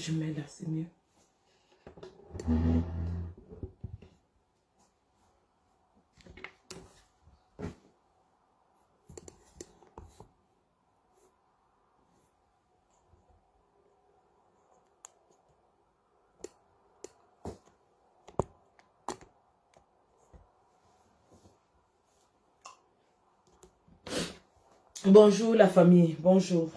je mets là, c'est mieux. Bonjour la famille, bonjour.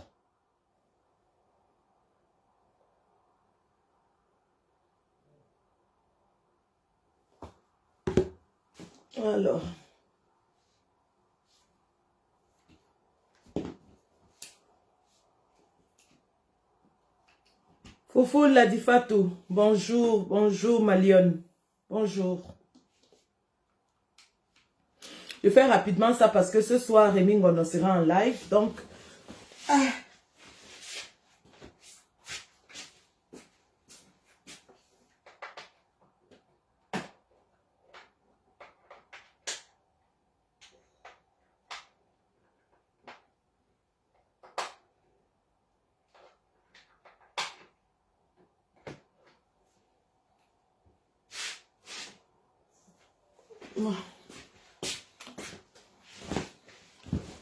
Alors. Foufou Ladifatou, bonjour, bonjour Malion, bonjour. Je fais rapidement ça parce que ce soir, Rémi on sera en live, donc...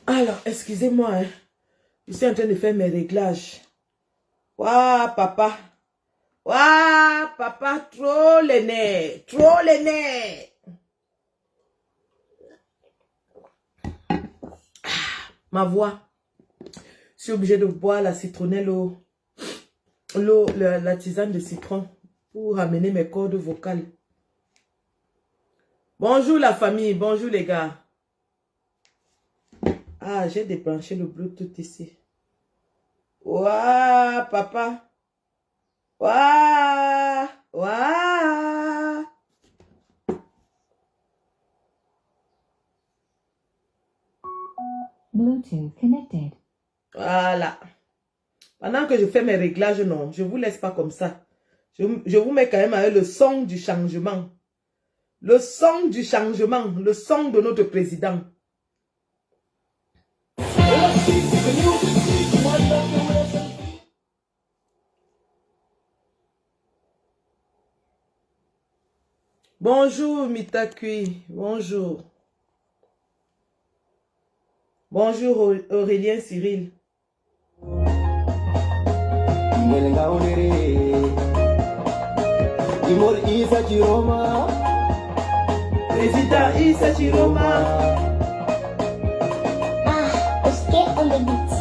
Alors, excusez-moi, hein. Je suis en train de faire mes réglages. Waouh, papa. Waouh, papa, trop les nerfs. Trop les nerfs. Ma voix. Je suis obligée de boire la citronnelle la tisane de citron pour amener mes cordes vocales. Bonjour la famille, bonjour les gars. Ah, j'ai débranché le Bluetooth ici. Waouh, papa. Waouh, waouh. Bluetooth connected. Voilà. Pendant que je fais mes réglages, non, je ne vous laisse pas comme ça. Je vous mets quand même avec le son du changement. Le son du changement, le son de notre président. Bonjour Mitakui, bonjour. Bonjour Aurélien Cyril. Président Issa Chiroma. Stay on the beat.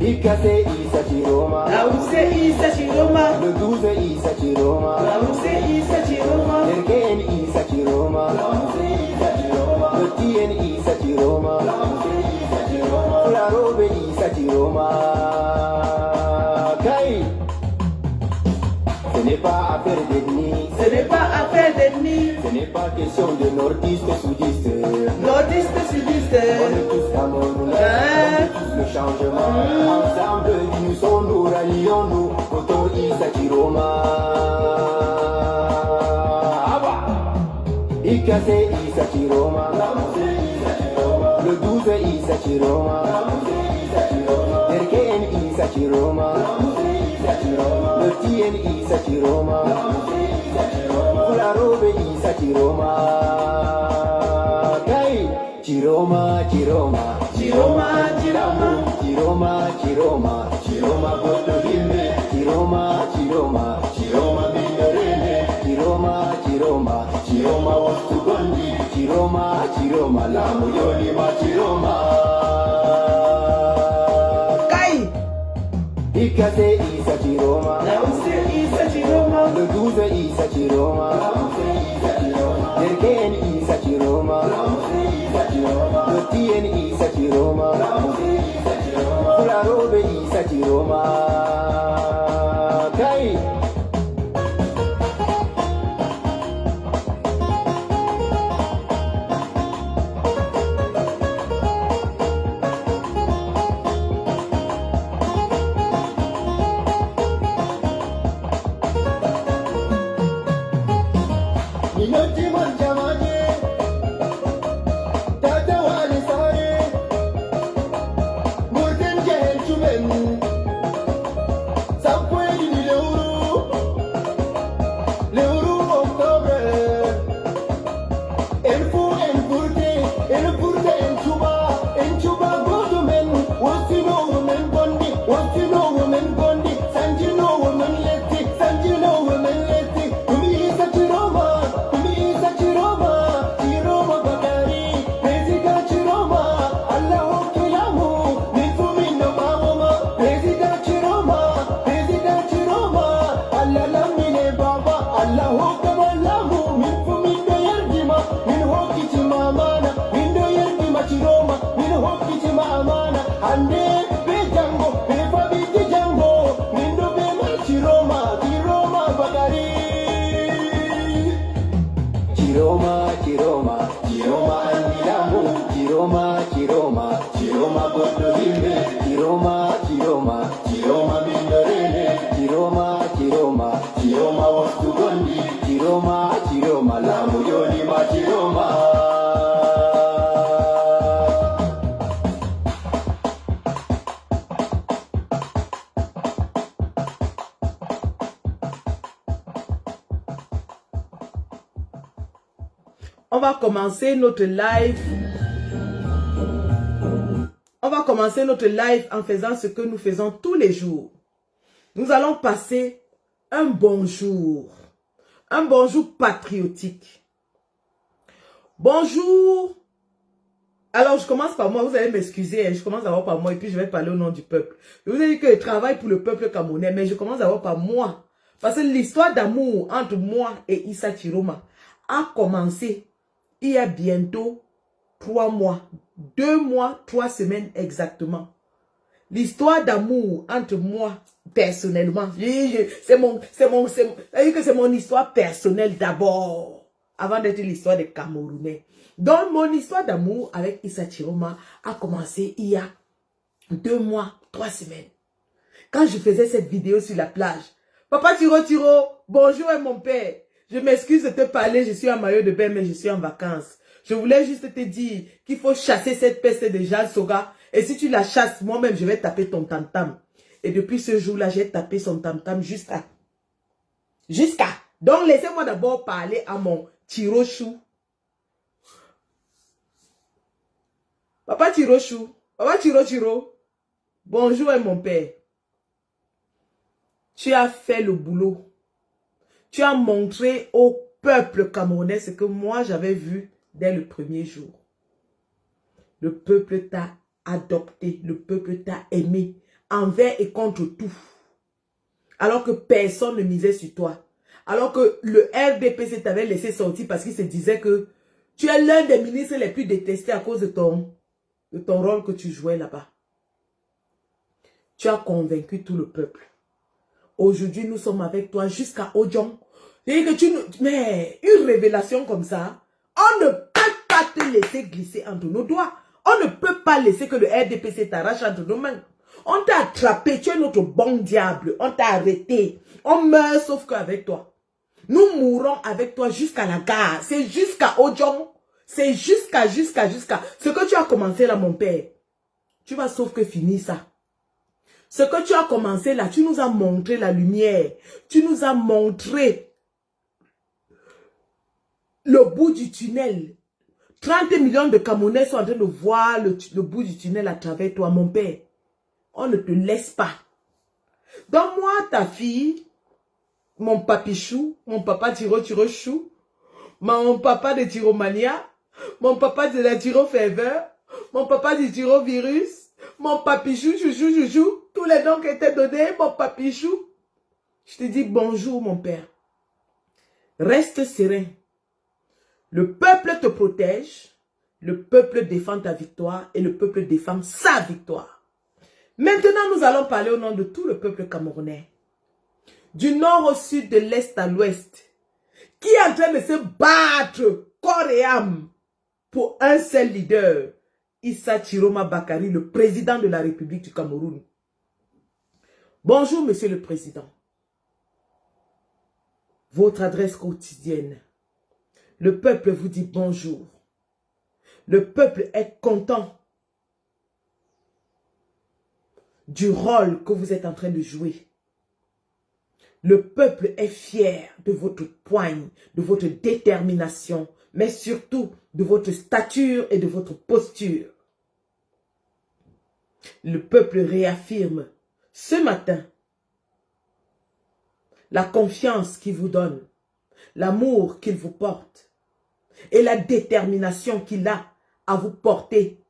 Ikase Issa Chiroma, Laouse Issa Chiroma, le 12 Issa Chiroma, Laouse Issa Chiroma, Lerken Issa Chiroma, le Tien Issa Chiroma, la Robe Issa Chiroma. Kai, ce n'est pas affaire d'ethnie, ce n'est pas affaire d'ethnie, ce n'est pas question de nordiste sudiste. Nordiste sudiste, On est tous Camerounais, on est tous le changement. Ensemble, unissons-nous, rallions-nous, Koto Issa Chiroma. Ikase Issa Chiroma, le 12 Issa Chiroma, Lerken Issa Chiroma, le Tien Issa Chiroma, la Robe Issa Chiroma. Chiroma, Chiroma, Chiroma, Chiroma, Chiroma, Chiroma, Chiroma, Gotohime, Chiroma, Chiroma, Chiroma, Minerene, Chiroma, Chiroma, Chiroma, Wastugondi, Chiroma, Chiroma, Lamuyoni, Chiroma. Kai, Ikase Issa Chiroma, Laouse Issa Chiroma, le 12 Issa Chiroma, Lerken Issa Chiroma, le Tien Issa Chiroma, la Robe Issa Chiroma. Kai, On va commencer notre live. On va commencer notre live en faisant ce que nous faisons tous les jours. Nous allons passer un bonjour. Un bonjour patriotique. Bonjour. Alors, je commence par moi. Vous allez m'excuser. Hein, je commence d'abord par moi et puis je vais parler au nom du peuple. Je vous ai dit que je travaille pour le peuple camerounais, mais je commence d'abord par moi. Parce que l'histoire d'amour entre moi et Issa Chiroma a commencé il y a bientôt 3 mois. 2 mois, 3 semaines exactement. L'histoire d'amour entre moi, personnellement, c'est mon histoire personnelle d'abord, avant d'être l'histoire des Camerounais. Donc, mon histoire d'amour avec Issa Chiroma a commencé il y a 2 mois, 3 semaines. Quand je faisais cette vidéo sur la plage, Papa Tiro, bonjour mon père. Je m'excuse de te parler, je suis en maillot de bain, mais je suis en vacances. Je voulais juste te dire qu'il faut chasser cette peste de Jean Soga. Et si tu la chasses, moi-même, je vais taper ton tam-tam. Et depuis ce jour-là, j'ai tapé son tam-tam jusqu'à. Donc, laissez-moi d'abord parler à mon Tirochou. Papa Tirochou. Papa Tiro. Bonjour mon père. Tu as fait le boulot. Tu as montré au peuple camerounais ce que moi j'avais vu dès le premier jour. Le peuple t'a adopté, le peuple t'a aimé, envers et contre tout. Alors que personne ne misait sur toi. Alors que le RDPC t'avait laissé sortir parce qu'il se disait que tu es l'un des ministres les plus détestés à cause de ton rôle que tu jouais là-bas. Tu as convaincu tout le peuple. Aujourd'hui, nous sommes avec toi jusqu'à Odion. Mais une révélation comme ça, on ne peut pas te laisser glisser entre nos doigts. On ne peut pas laisser que le RDPC t'arrache entre nos mains. On t'a attrapé, tu es notre bon diable. On t'a arrêté. On meurt sauf qu'avec toi. Nous mourrons avec toi jusqu'à la gare. C'est jusqu'à Odion. C'est jusqu'à. Ce que tu as commencé là, mon père, tu vas sauf que finir ça. Ce que tu as commencé là, tu nous as montré la lumière. Tu nous as montré le bout du tunnel. 30 millions de Camerounais sont en train de voir le bout du tunnel à travers toi, mon père. On ne te laisse pas. Donne-moi ta fille, mon papichou, mon papa Tirochou, mon papa de Tiromania, mon papa de la Tiro-Fever, mon papa du Tiro-Virus, mon papichou, chouchou, tous les noms qui étaient donnés, mon papichou. Je te dis bonjour, mon père. Reste serein. Le peuple te protège, le peuple défend ta victoire et le peuple défend sa victoire. Maintenant, nous allons parler au nom de tout le peuple camerounais. Du nord au sud, de l'est à l'ouest, qui est en train de se battre corps et âme pour un seul leader, Issa Chiroma Bakary, le président de la République du Cameroun. Bonjour, monsieur le président. Votre adresse quotidienne. Le peuple vous dit bonjour. Le peuple est content du rôle que vous êtes en train de jouer. Le peuple est fier de votre poigne, de votre détermination, mais surtout de votre stature et de votre posture. Le peuple réaffirme ce matin la confiance qu'il vous donne, l'amour qu'il vous porte et la détermination qu'il a à vous porter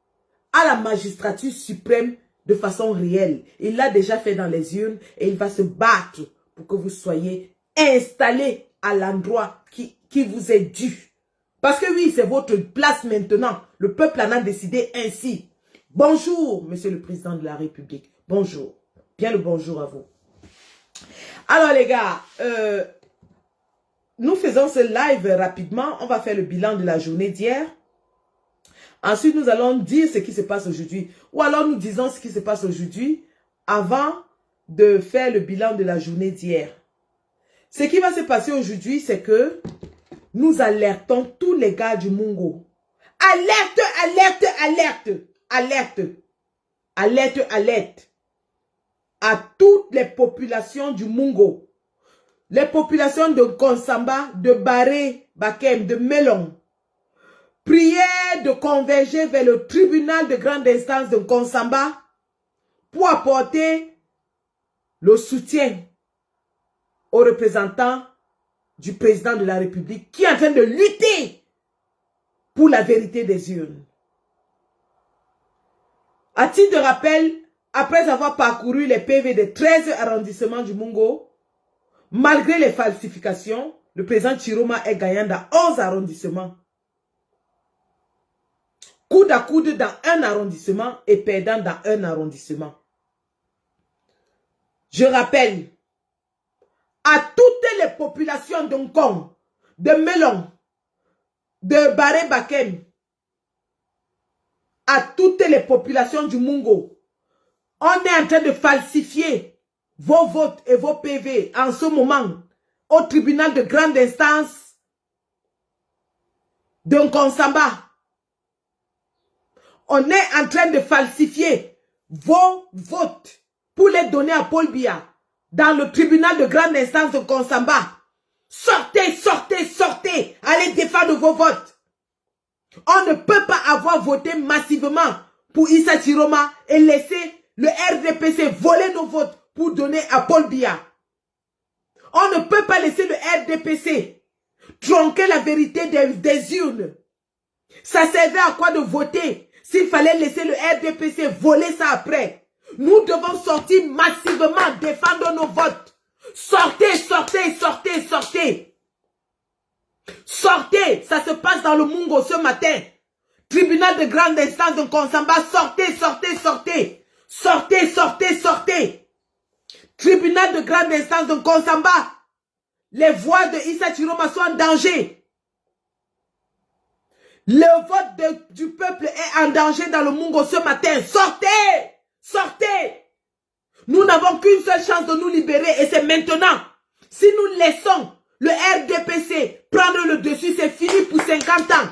à la magistrature suprême de façon réelle. Il l'a déjà fait dans les urnes et il va se battre pour que vous soyez installés à l'endroit qui vous est dû. Parce que oui, c'est votre place maintenant. Le peuple en a décidé ainsi. Bonjour, monsieur le président de la République. Bonjour. Bien le bonjour à vous. Alors les gars, nous faisons ce live rapidement. On va faire le bilan de la journée d'hier. Ensuite, nous allons dire ce qui se passe aujourd'hui. Ou alors nous disons ce qui se passe aujourd'hui avant de faire le bilan de la journée d'hier. Ce qui va se passer aujourd'hui, c'est que nous alertons tous les gars du Mungo. Alerte, alerte, alerte, alerte, alerte, alerte à toutes les populations du Mungo. Les populations de Konsamba, de Baré, Bakem, de Melon, priez de converger vers le tribunal de grande instance de Nkonsamba pour apporter le soutien aux représentants du président de la République qui est en train de lutter pour la vérité des urnes. À titre de rappel, après avoir parcouru les PV des 13 arrondissements du Mungo, malgré les falsifications, le président Chiroma est gagnant dans 11 arrondissements. Coude à coude dans un arrondissement et perdant dans un arrondissement. Je rappelle à toutes les populations d'Hong Kong, de Melon, de Baré-Bakem, à toutes les populations du Mungo, on est en train de falsifier vos votes et vos PV en ce moment au tribunal de grande instance de Nkonsamba. On est en train de falsifier vos votes pour les donner à Paul Biya dans le tribunal de grande instance de Nkonsamba. Sortez, sortez, sortez. Allez défendre vos votes. On ne peut pas avoir voté massivement pour Issa Chiroma et laisser le RDPC voler nos votes pour donner à Paul Biya. On ne peut pas laisser le RDPC tronquer la vérité des urnes. Ça servait à quoi de voter s'il fallait laisser le RDPC voler ça après? Nous devons sortir massivement, défendre nos votes. Sortez, sortez, sortez, sortez. Sortez, ça se passe dans le Mungo ce matin. Tribunal de grande instance de Nkonsamba, sortez, sortez, sortez. Sortez, sortez, sortez. Tribunal de grande instance de Nkonsamba. Les voix de Issa Chiroma sont en danger. Le vote du peuple est en danger dans le Mungo ce matin. Sortez! Sortez! Nous n'avons qu'une seule chance de nous libérer et c'est maintenant. Si nous laissons le RDPC prendre le dessus, c'est fini pour 50 ans.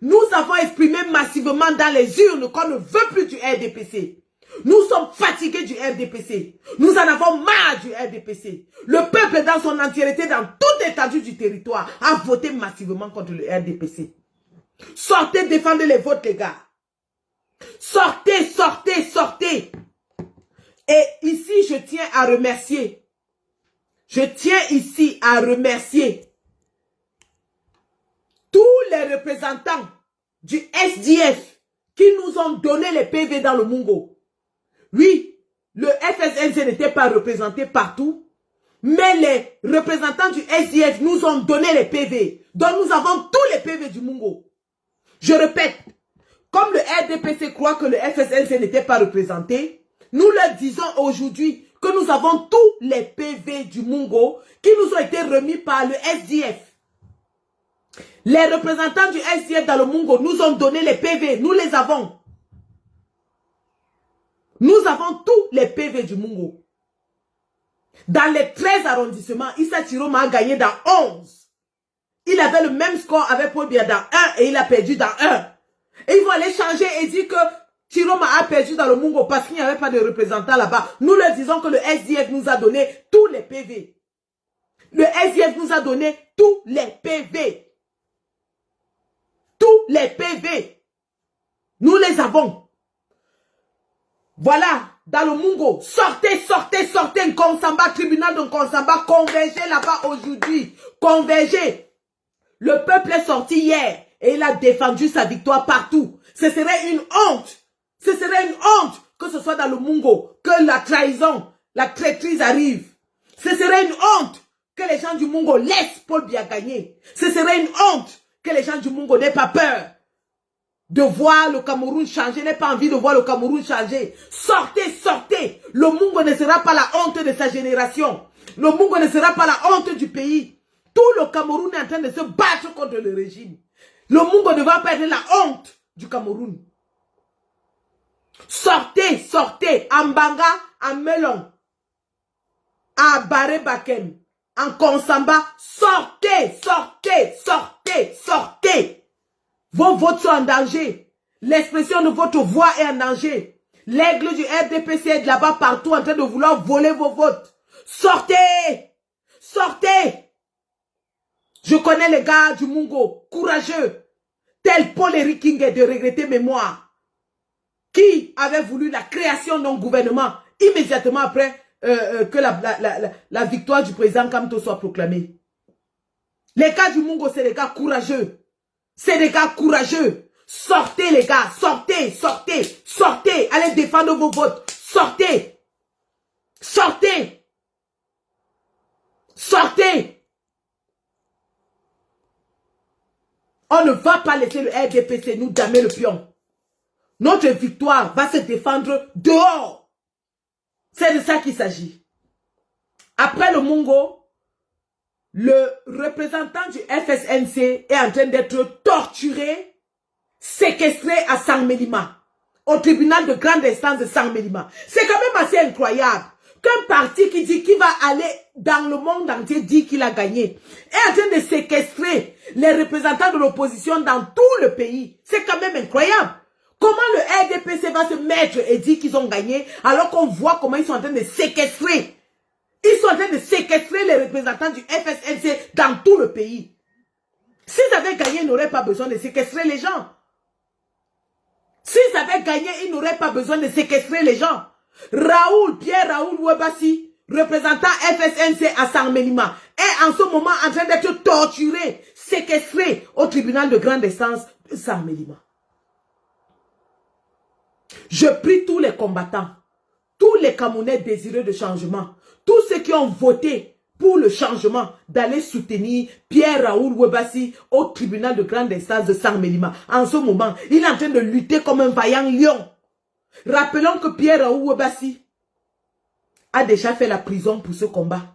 Nous avons exprimé massivement dans les urnes qu'on ne veut plus du RDPC. Nous sommes fatigués du RDPC. Nous en avons marre du RDPC. Le peuple dans son entièreté, dans toute étendue du territoire, a voté massivement contre le RDPC. Sortez, défendez les votes, les gars. Sortez, sortez, sortez. Et ici, je tiens à remercier. Je tiens ici à remercier tous les représentants du SDF qui nous ont donné les PV dans le Mungo. Oui, le FSNC n'était pas représenté partout, mais les représentants du SDF nous ont donné les PV. Donc nous avons tous les PV du Mungo. Je répète, comme le RDPC croit que le FSNC n'était pas représenté, nous leur disons aujourd'hui que nous avons tous les PV du Mungo qui nous ont été remis par le SDF. Les représentants du SDF dans le Mungo nous ont donné les PV, nous les avons. Nous avons tous les PV du Mungo. Dans les 13 arrondissements, Issa Chiroma a gagné dans 11. Il avait le même score avec Paul Biya dans 1 et il a perdu dans 1. Et ils vont aller changer et dire que Chiroma a perdu dans le Mungo parce qu'il n'y avait pas de représentant là-bas. Nous leur disons que le SDF nous a donné tous les PV. Le SDF nous a donné tous les PV. Tous les PV. Nous les avons. Voilà, dans le Mungo, sortez, sortez, sortez, Nkonsamba, tribunal de Nkonsamba, convergez là-bas aujourd'hui, convergez. Le peuple est sorti hier et il a défendu sa victoire partout. Ce serait une honte, ce serait une honte que ce soit dans le Mungo, que la trahison, la traîtrise arrive. Ce serait une honte que les gens du Mungo laissent Paul Biya gagner. Ce serait une honte que les gens du Mungo n'aient pas peur de voir le Cameroun changer, n'aient pas envie de voir le Cameroun changer. Sortez, sortez. Le Mungo ne sera pas la honte de sa génération. Le Mungo ne sera pas la honte du pays. Tout le Cameroun est en train de se battre contre le régime. Le Mungo ne va pas être la honte du Cameroun. Sortez, sortez. En Banga, en Melon, à Baré-Bakem, en Nkonsamba. Sortez, sortez, sortez, sortez. Vos votes sont en danger. L'expression de votre voix est en danger. L'aigle du RDPC est là-bas partout en train de vouloir voler vos votes. Sortez! Sortez! Je connais les gars du Mungo, courageux. tel Paul Eric Kinge de regretter mémoire, qui avait voulu la création d'un gouvernement immédiatement après que la victoire du président Kamto soit proclamée. Les gars du Mungo, c'est des gars courageux. C'est des gars courageux. Sortez les gars, sortez, sortez, sortez. Allez défendre vos votes. Sortez. Sortez. Sortez. On ne va pas laisser le RDPC nous damer le pion. Notre victoire va se défendre dehors. C'est de ça qu'il s'agit. Après le Mungo, le représentant du FSNC est en train d'être torturé, séquestré à Sangmelima, au tribunal de grande instance de Sangmelima. C'est quand même assez incroyable qu'un parti qui dit qu'il va aller dans le monde entier dit qu'il a gagné est en train de séquestrer les représentants de l'opposition dans tout le pays. C'est quand même incroyable. Comment le RDPC va se mettre et dire qu'ils ont gagné alors qu'on voit comment ils sont en train de séquestrer. Ils sont en train de séquestrer les représentants du FSNC dans tout le pays. S'ils avaient gagné, ils n'auraient pas besoin de séquestrer les gens. S'ils avaient gagné, ils n'auraient pas besoin de séquestrer les gens. Pierre Raoul Webassi, représentant FSNC à Sangmelima, est en ce moment en train d'être torturé, séquestré au tribunal de grande instance de Sangmelima. Je prie tous les combattants, tous les Camerounais désireux de changement, tous ceux qui ont voté pour le changement, d'aller soutenir Pierre Raoul Webassi au tribunal de grande instance de Sangmelima. En ce moment, il est en train de lutter comme un vaillant lion. Rappelons que Pierre Raoul Webassi a déjà fait la prison pour ce combat.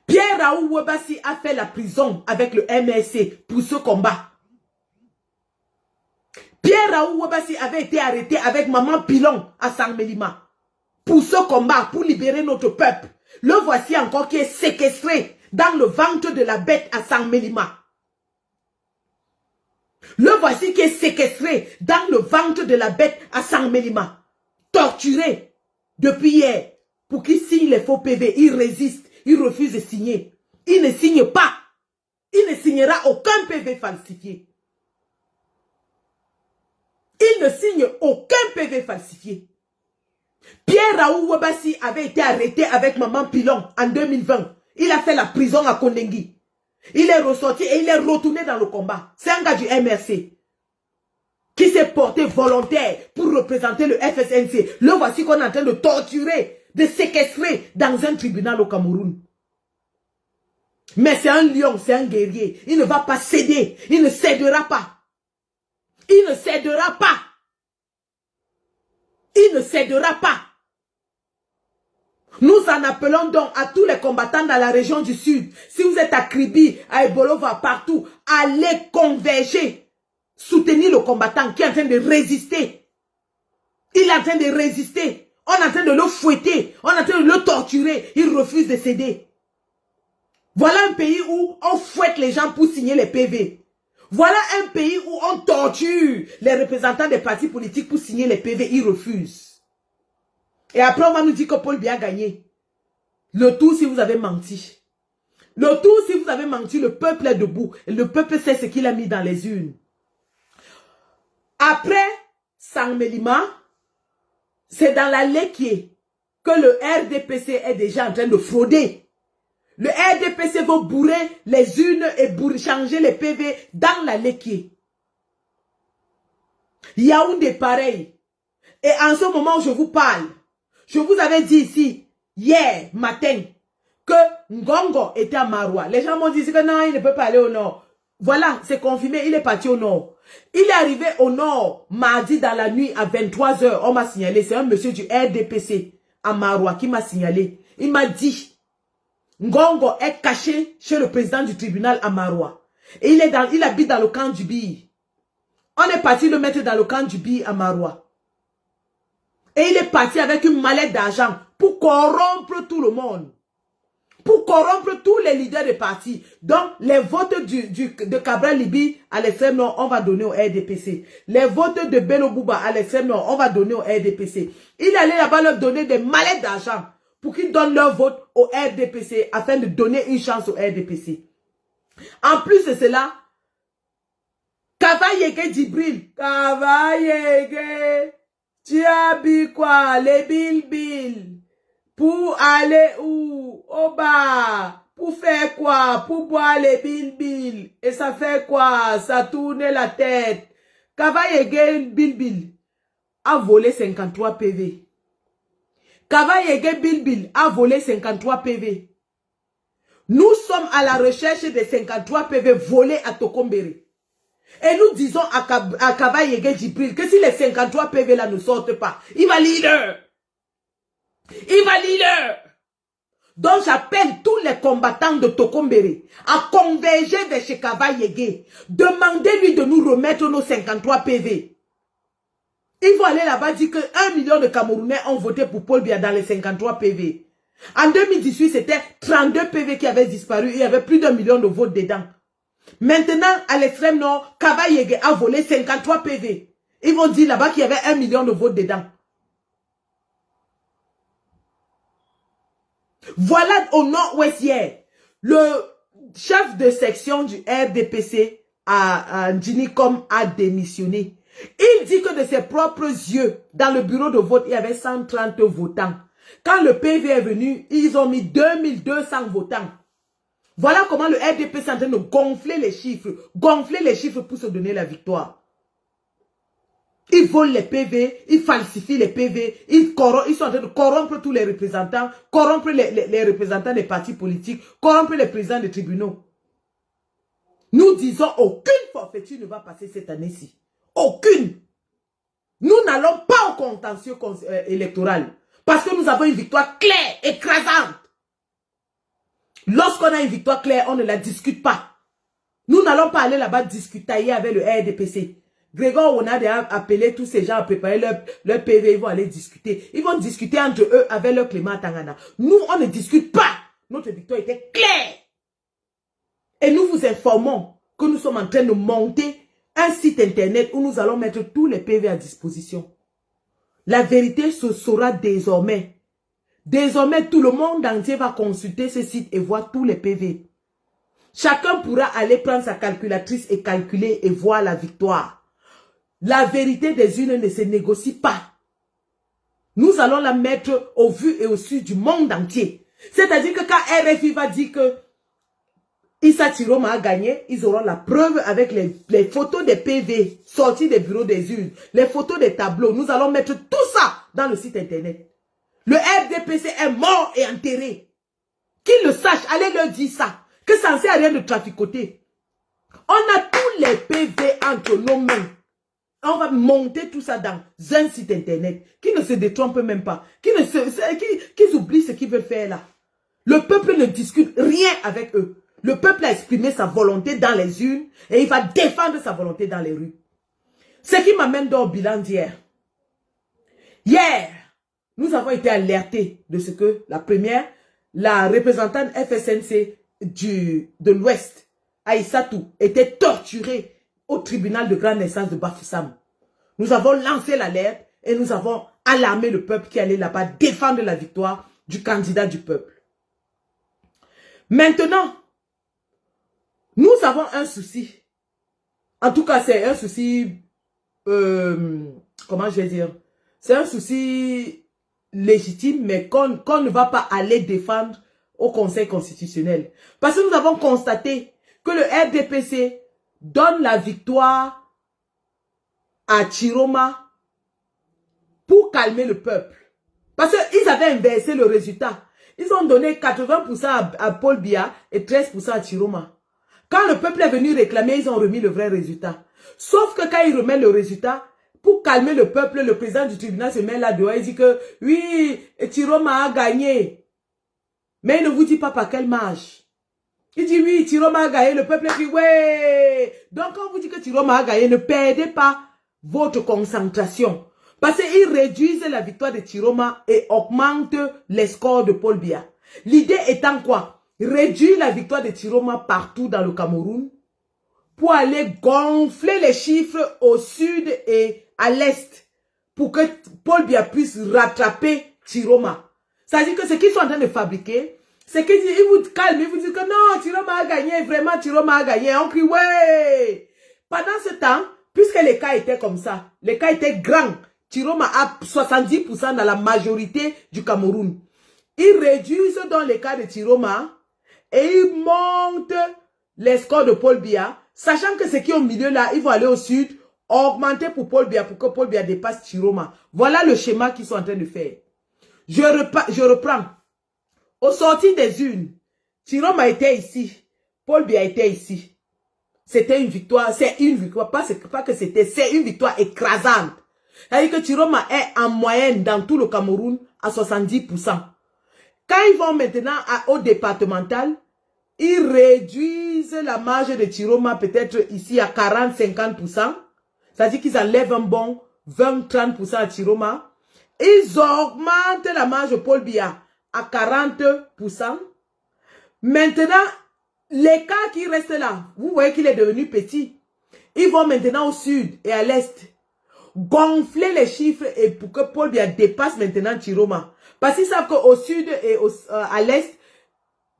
Pierre Raoul Webassi a fait la prison avec le MRC pour ce combat. Pierre Raoul Webassi avait été arrêté avec Maman Pilon à Sangmelima pour ce combat, pour libérer notre peuple. Le voici encore qui est séquestré dans le ventre de la bête à Sangmelima. Le voici qui est séquestré dans le ventre de la bête à Sangmelima. Torturé depuis hier pour qu'il signe les faux PV. Il résiste, il refuse de signer. Il ne signe pas. Il ne signera aucun PV falsifié. Il ne signe aucun PV falsifié. Pierre Raoul Webassi avait été arrêté avec Maman Pilon en 2020. Il a fait la prison à Kondengui. Il est ressorti et il est retourné dans le combat. C'est un gars du MRC qui s'est porté volontaire pour représenter le FSNC. Le voici qu'on est en train de torturer, de séquestrer dans un tribunal au Cameroun. Mais c'est un lion, c'est un guerrier. Il ne va pas céder. Il ne cédera pas. Il ne cédera pas. Il ne cédera pas. Nous en appelons donc à tous les combattants dans la région du Sud. Si vous êtes à Kribi, à Ebolova, partout, allez converger. Soutenir le combattant qui est en train de résister. Il est en train de résister. On est en train de le fouetter. On est en train de le torturer. Il refuse de céder. Voilà un pays où on fouette les gens pour signer les PV. Voilà un pays où on torture les représentants des partis politiques pour signer les PV. Ils refusent. Et après, on va nous dire que Paul Biya a gagné. Le tout si vous avez menti. Le tout si vous avez menti, le peuple est debout. Et le peuple sait ce qu'il a mis dans les urnes. Après Sangmelima, c'est dans la Lekié que le RDPC est déjà en train de frauder. Le RDPC va bourrer les urnes et changer les PV dans la Lekié. Yaoundé pareil. Et en ce moment où je vous parle, je vous avais dit ici, hier matin, que Ngongo était à Maroua. Les gens m'ont dit que non, il ne peut pas aller au nord. Voilà, c'est confirmé, il est parti au nord. Il est arrivé au nord, mardi dans la nuit à 23 h. On m'a signalé, c'est un monsieur du RDPC à Maroua qui m'a signalé. Il m'a dit, Ngongo est caché chez le président du tribunal à Maroua. Et il habite dans le camp du Bi. On est parti le mettre dans le camp du Bi à Maroua. Et il est parti avec une mallette d'argent pour corrompre tout le monde. Pour corrompre tous les leaders de partis. Donc, les votes de Cabral Libi à l'extrême nord, on va donner au RDPC. Les votes de Bello Bouba à l'extrême nord, on va donner au RDPC. Il allait là-bas leur donner des mallettes d'argent pour qu'ils donnent leur vote au RDPC afin de donner une chance au RDPC. En plus de cela, Kavayege Djibril. Kavayege. Tu habilles quoi? Les billes. Pour aller où? Au bar. Pour faire quoi? Pour boire les billes. Et ça fait quoi? Ça tourne la tête. Kavayege Bilbil a volé 53 PV. Kavayege Bilbil a volé 53 PV. Nous sommes à la recherche des 53 PV volés à Tokombéré. Et nous disons à Kavayege Djibril que si les 53 PV là ne sortent pas, il va leader. Il va leader. Donc j'appelle tous les combattants de Tokombéré à converger vers chez Kavayege. Demandez-lui de nous remettre nos 53 PV. Il faut aller là-bas dire que 1 million de Camerounais ont voté pour Paul Biya dans les 53 PV. En 2018, c'était 32 PV qui avaient disparu. Il y avait plus d'1 million de votes dedans. Maintenant, à l'extrême nord, Kavayege a volé 53 PV. Ils vont dire là-bas qu'il y avait 1 million de votes dedans. Voilà au nord-ouest hier. Le chef de section du RDPC à Djinicom a démissionné. Il dit que de ses propres yeux, dans le bureau de vote, il y avait 130 votants. Quand le PV est venu, ils ont mis 2200 votants. Voilà comment le RDPC est en train de gonfler les chiffres pour se donner la victoire. Ils volent les PV, ils falsifient les PV, ils sont en train de corrompre tous les représentants, corrompre les représentants des partis politiques, corrompre les présidents des tribunaux. Nous disons aucune forfaiture ne va passer cette année-ci. Aucune. Nous n'allons pas au contentieux électoral parce que nous avons une victoire claire, écrasante. Lorsqu'on a une victoire claire, on ne la discute pas. Nous n'allons pas aller là-bas discuter avec le RDPC. Grégoire, on a déjà appelé tous ces gens à préparer leur PV, ils vont aller discuter. Ils vont discuter entre eux avec leur Clément Tangana. Nous, on ne discute pas. Notre victoire était claire. Et nous vous informons que nous sommes en train de monter un site internet où nous allons mettre tous les PV à disposition. La vérité se saura désormais. Désormais, tout le monde entier va consulter ce site et voir tous les PV. Chacun pourra aller prendre sa calculatrice et calculer et voir la victoire. La vérité des urnes ne se négocie pas. Nous allons la mettre au vu et au su du monde entier. C'est-à-dire que quand RFI va dire que Issa Chiroma a gagné, ils auront la preuve avec les photos des PV sortis des bureaux des urnes, les photos des tableaux. Nous allons mettre tout ça dans le site internet. Le RDPC est mort et enterré. Qu'ils le sachent, allez leur dire ça. Que ça ne sert à rien de traficoter. On a tous les PV entre nos mains. On va monter tout ça dans un site internet qui ne se détrompe même pas. Qui oublient ce qu'ils veulent faire là. Le peuple ne discute rien avec eux. Le peuple a exprimé sa volonté dans les urnes et il va défendre sa volonté dans les rues. Ce qui m'amène dans le bilan d'hier. Hier, nous avons été alertés de ce que la représentante FSNC de l'Ouest, Aïssatou, était torturée au tribunal de grande instance de Bafoussam. Nous avons lancé l'alerte et nous avons alarmé le peuple qui allait là-bas défendre la victoire du candidat du peuple. Maintenant, nous avons un souci. En tout cas, c'est un souci, comment je vais dire, c'est un souci légitime, mais qu'on ne va pas aller défendre au Conseil constitutionnel. Parce que nous avons constaté que le RDPC donne la victoire à Chiroma pour calmer le peuple. Parce qu'ils avaient inversé le résultat. Ils ont donné 80% à Paul Biya et 13% à Chiroma. Quand le peuple est venu réclamer, ils ont remis le vrai résultat. Sauf que quand ils remettent le résultat, pour calmer le peuple, le président du tribunal se met là-dehors et dit que oui, Chiroma a gagné. Mais il ne vous dit pas par quelle marge. Il dit oui, Chiroma a gagné, le peuple dit ouais. Donc quand on vous dit que Chiroma a gagné, ne perdez pas votre concentration. Parce qu'ils réduisent la victoire de Chiroma et augmentent les scores de Paul Biya. L'idée étant quoi? Réduire la victoire de Chiroma partout dans le Cameroun pour aller gonfler les chiffres au sud et à l'est pour que Paul Biya puisse rattraper Chiroma. C'est-à-dire que ce qu'ils sont en train de fabriquer, c'est qu'ils vous calment, ils vous disent que non, Chiroma a gagné, vraiment Chiroma a gagné. On crie ouais. Pendant ce temps, puisque les cas étaient comme ça, les cas étaient grands, Chiroma a 70% dans la majorité du Cameroun. Ils réduisent dans les cas de Chiroma et ils montent les scores de Paul Biya, sachant que ceux qui sont au milieu là, ils vont aller au sud, augmenter pour Paul Biya, pour que Paul Biya dépasse Chiroma. Voilà le schéma qu'ils sont en train de faire. Je reprends. Au sorti des urnes, Chiroma était ici, Paul Biya était ici. C'était une victoire, c'est une victoire, pas que c'était, c'est une victoire écrasante. C'est-à-dire que Chiroma est en moyenne dans tout le Cameroun à 70%. Quand ils vont maintenant au départemental, ils réduisent la marge de Chiroma peut-être ici à 40-50%. C'est-à-dire qu'ils enlèvent un bon 20-30% à Chiroma. Ils augmentent la marge de Paul Biya à 40%. Maintenant, les cas qui restent là, vous voyez qu'il est devenu petit. Ils vont maintenant au sud et à l'est gonfler les chiffres et pour que Paul Biya dépasse maintenant Chiroma. Parce qu'ils savent qu'au sud et à l'est,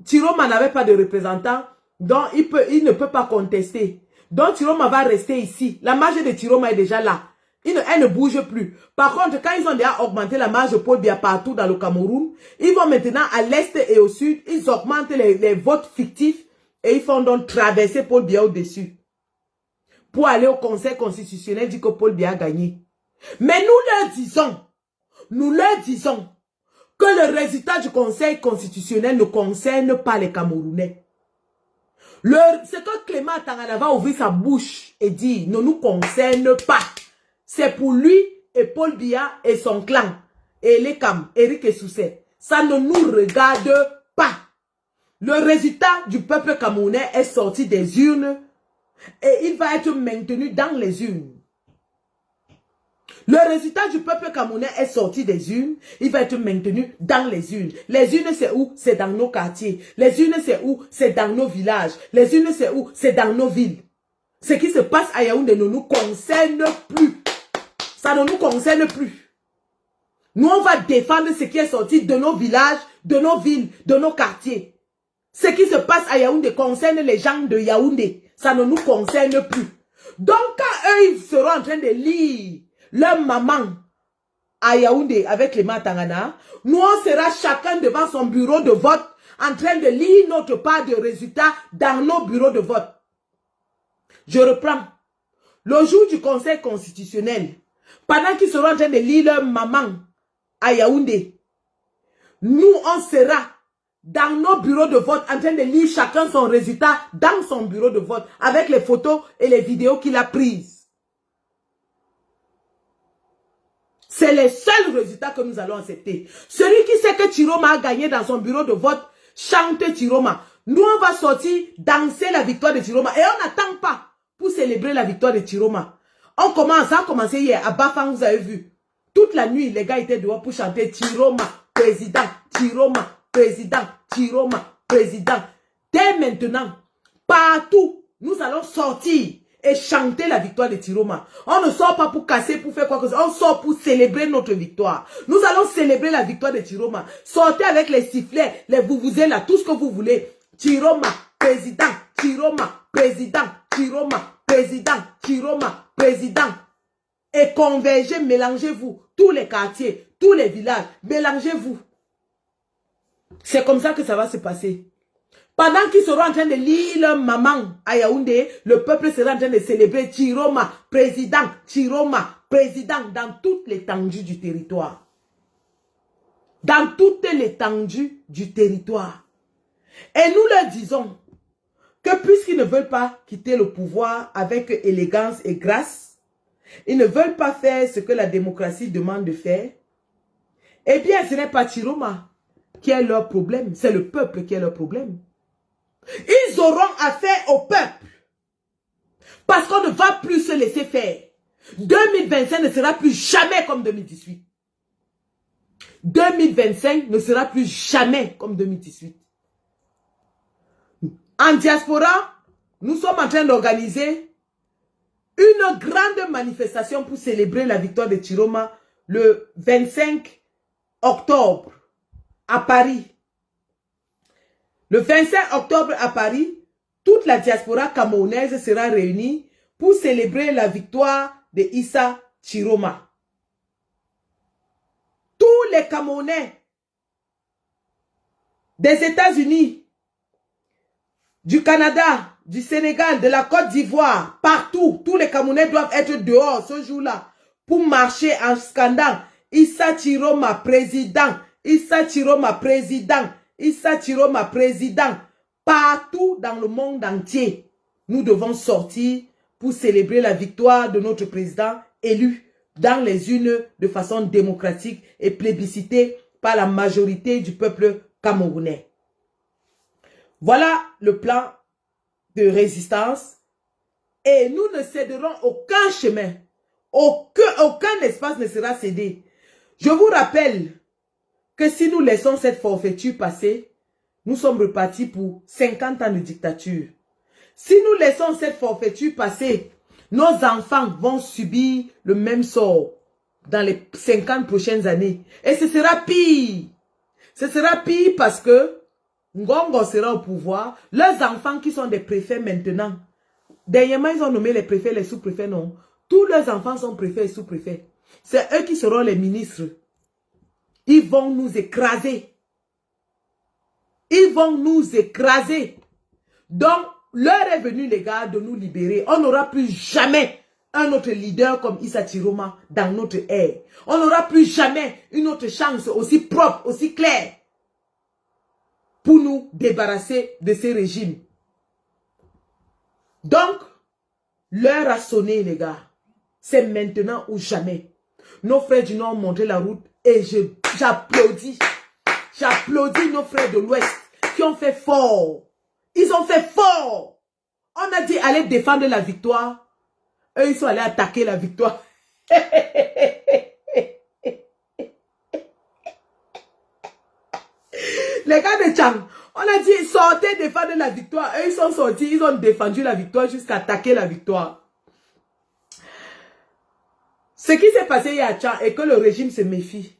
Chiroma n'avait pas de représentant, donc il ne peut pas contester. Donc Chiroma va rester ici. La marge de Chiroma est déjà là. Elle ne bouge plus. Par contre, quand ils ont déjà augmenté la marge de Paul Biya partout dans le Cameroun, ils vont maintenant à l'est et au sud, ils augmentent les votes fictifs et ils font donc traverser Paul Biya au-dessus. Pour aller au Conseil constitutionnel, dire que Paul Biya a gagné. Mais nous leur disons que le résultat du Conseil constitutionnel ne concerne pas les Camerounais. Ce que Clément Tangana va ouvrir sa bouche et dire ne nous concerne pas. C'est pour lui et Paul Biya et son clan. Et les Cam, Eric et Soucet. Ça ne nous regarde pas. Le résultat du peuple camerounais est sorti des urnes et il va être maintenu dans les urnes. Le résultat du peuple camerounais est sorti des urnes, il va être maintenu dans les urnes. Les urnes, c'est où? C'est dans nos quartiers. Les urnes, c'est où? C'est dans nos villages. Les urnes, c'est où? C'est dans nos villes. Ce qui se passe à Yaoundé ne nous concerne plus. Ça ne nous concerne plus. Nous, on va défendre ce qui est sorti de nos villages, de nos villes, de nos quartiers. Ce qui se passe à Yaoundé concerne les gens de Yaoundé. Ça ne nous concerne plus. Donc, quand eux, ils seront en train de lire leur maman à Yaoundé avec les Matangana, nous, on sera chacun devant son bureau de vote en train de lire notre part de résultats dans nos bureaux de vote. Je reprends. Le jour du Conseil constitutionnel, pendant qu'ils seront en train de lire leur maman à Yaoundé, nous, on sera dans nos bureaux de vote en train de lire chacun son résultat dans son bureau de vote avec les photos et les vidéos qu'il a prises. C'est les seuls résultats que nous allons accepter. Celui qui sait que Chiroma a gagné dans son bureau de vote, chante Chiroma. Nous, on va sortir danser la victoire de Chiroma. Et on n'attend pas pour célébrer la victoire de Chiroma. Ça a commencé hier à Bafang, vous avez vu. Toute la nuit, les gars étaient dehors pour chanter Chiroma, président, Chiroma, président, Chiroma, président. Dès maintenant, partout, nous allons sortir et chanter la victoire de Chiroma. On ne sort pas pour casser, pour faire quoi que ce soit. On sort pour célébrer notre victoire. Nous allons célébrer la victoire de Chiroma. Sortez avec les sifflets, les vuvuzelas, tout ce que vous voulez. Chiroma, président, Chiroma, président, Chiroma, président, Chiroma, président. Et convergez, mélangez-vous. Tous les quartiers, tous les villages, mélangez-vous. C'est comme ça que ça va se passer. Pendant qu'ils seront en train de lire leur maman à Yaoundé, le peuple sera en train de célébrer Chiroma, président, dans toute l'étendue du territoire. Dans toute l'étendue du territoire. Et nous leur disons que puisqu'ils ne veulent pas quitter le pouvoir avec élégance et grâce, ils ne veulent pas faire ce que la démocratie demande de faire, eh bien ce n'est pas Chiroma qui est leur problème, c'est le peuple qui est leur problème. Ils auront affaire au peuple. Parce qu'on ne va plus se laisser faire. 2025 ne sera plus jamais comme 2018. 2025 ne sera plus jamais comme 2018. En diaspora, nous sommes en train d'organiser une grande manifestation pour célébrer la victoire de Chiroma le 25 octobre à Paris. Le 25 octobre à Paris, toute la diaspora camerounaise sera réunie pour célébrer la victoire de Issa Chiroma. Tous les Camerounais des États-Unis, du Canada, du Sénégal, de la Côte d'Ivoire, partout, tous les Camerounais doivent être dehors ce jour-là pour marcher en scandant Issa Chiroma président, Issa Chiroma président, Issa Chiroma président. Partout dans le monde entier, nous devons sortir pour célébrer la victoire de notre président élu dans les urnes de façon démocratique et plébiscité par la majorité du peuple camerounais. Voilà le plan de résistance et nous ne céderons aucun chemin. Aucun espace ne sera cédé. Je vous rappelle que si nous laissons cette forfaiture passer, nous sommes repartis pour 50 ans de dictature. Si nous laissons cette forfaiture passer, nos enfants vont subir le même sort dans les 50 prochaines années. Et ce sera pire. Ce sera pire parce que Ngongo sera au pouvoir. Leurs enfants qui sont des préfets maintenant, dernièrement ils ont nommé les préfets, les sous-préfets, non. Tous leurs enfants sont préfets et sous-préfets. C'est eux qui seront les ministres. Ils vont nous écraser. Ils vont nous écraser. Donc, l'heure est venue, les gars, de nous libérer. On n'aura plus jamais un autre leader comme Issa Chiroma dans notre ère. On n'aura plus jamais une autre chance aussi propre, aussi claire pour nous débarrasser de ces régimes. Donc, l'heure a sonné, les gars. C'est maintenant ou jamais. Nos frères du Nord ont montré la route et j'applaudis. J'applaudis nos frères de l'Ouest qui ont fait fort. Ils ont fait fort. On a dit allez défendre la victoire. Eux, ils sont allés attaquer la victoire. Les gars de Tchang, on a dit sortez défendre la victoire. Eux, ils sont sortis, ils ont défendu la victoire jusqu'à attaquer la victoire. Ce qui s'est passé hier à Tchang est que le régime se méfie.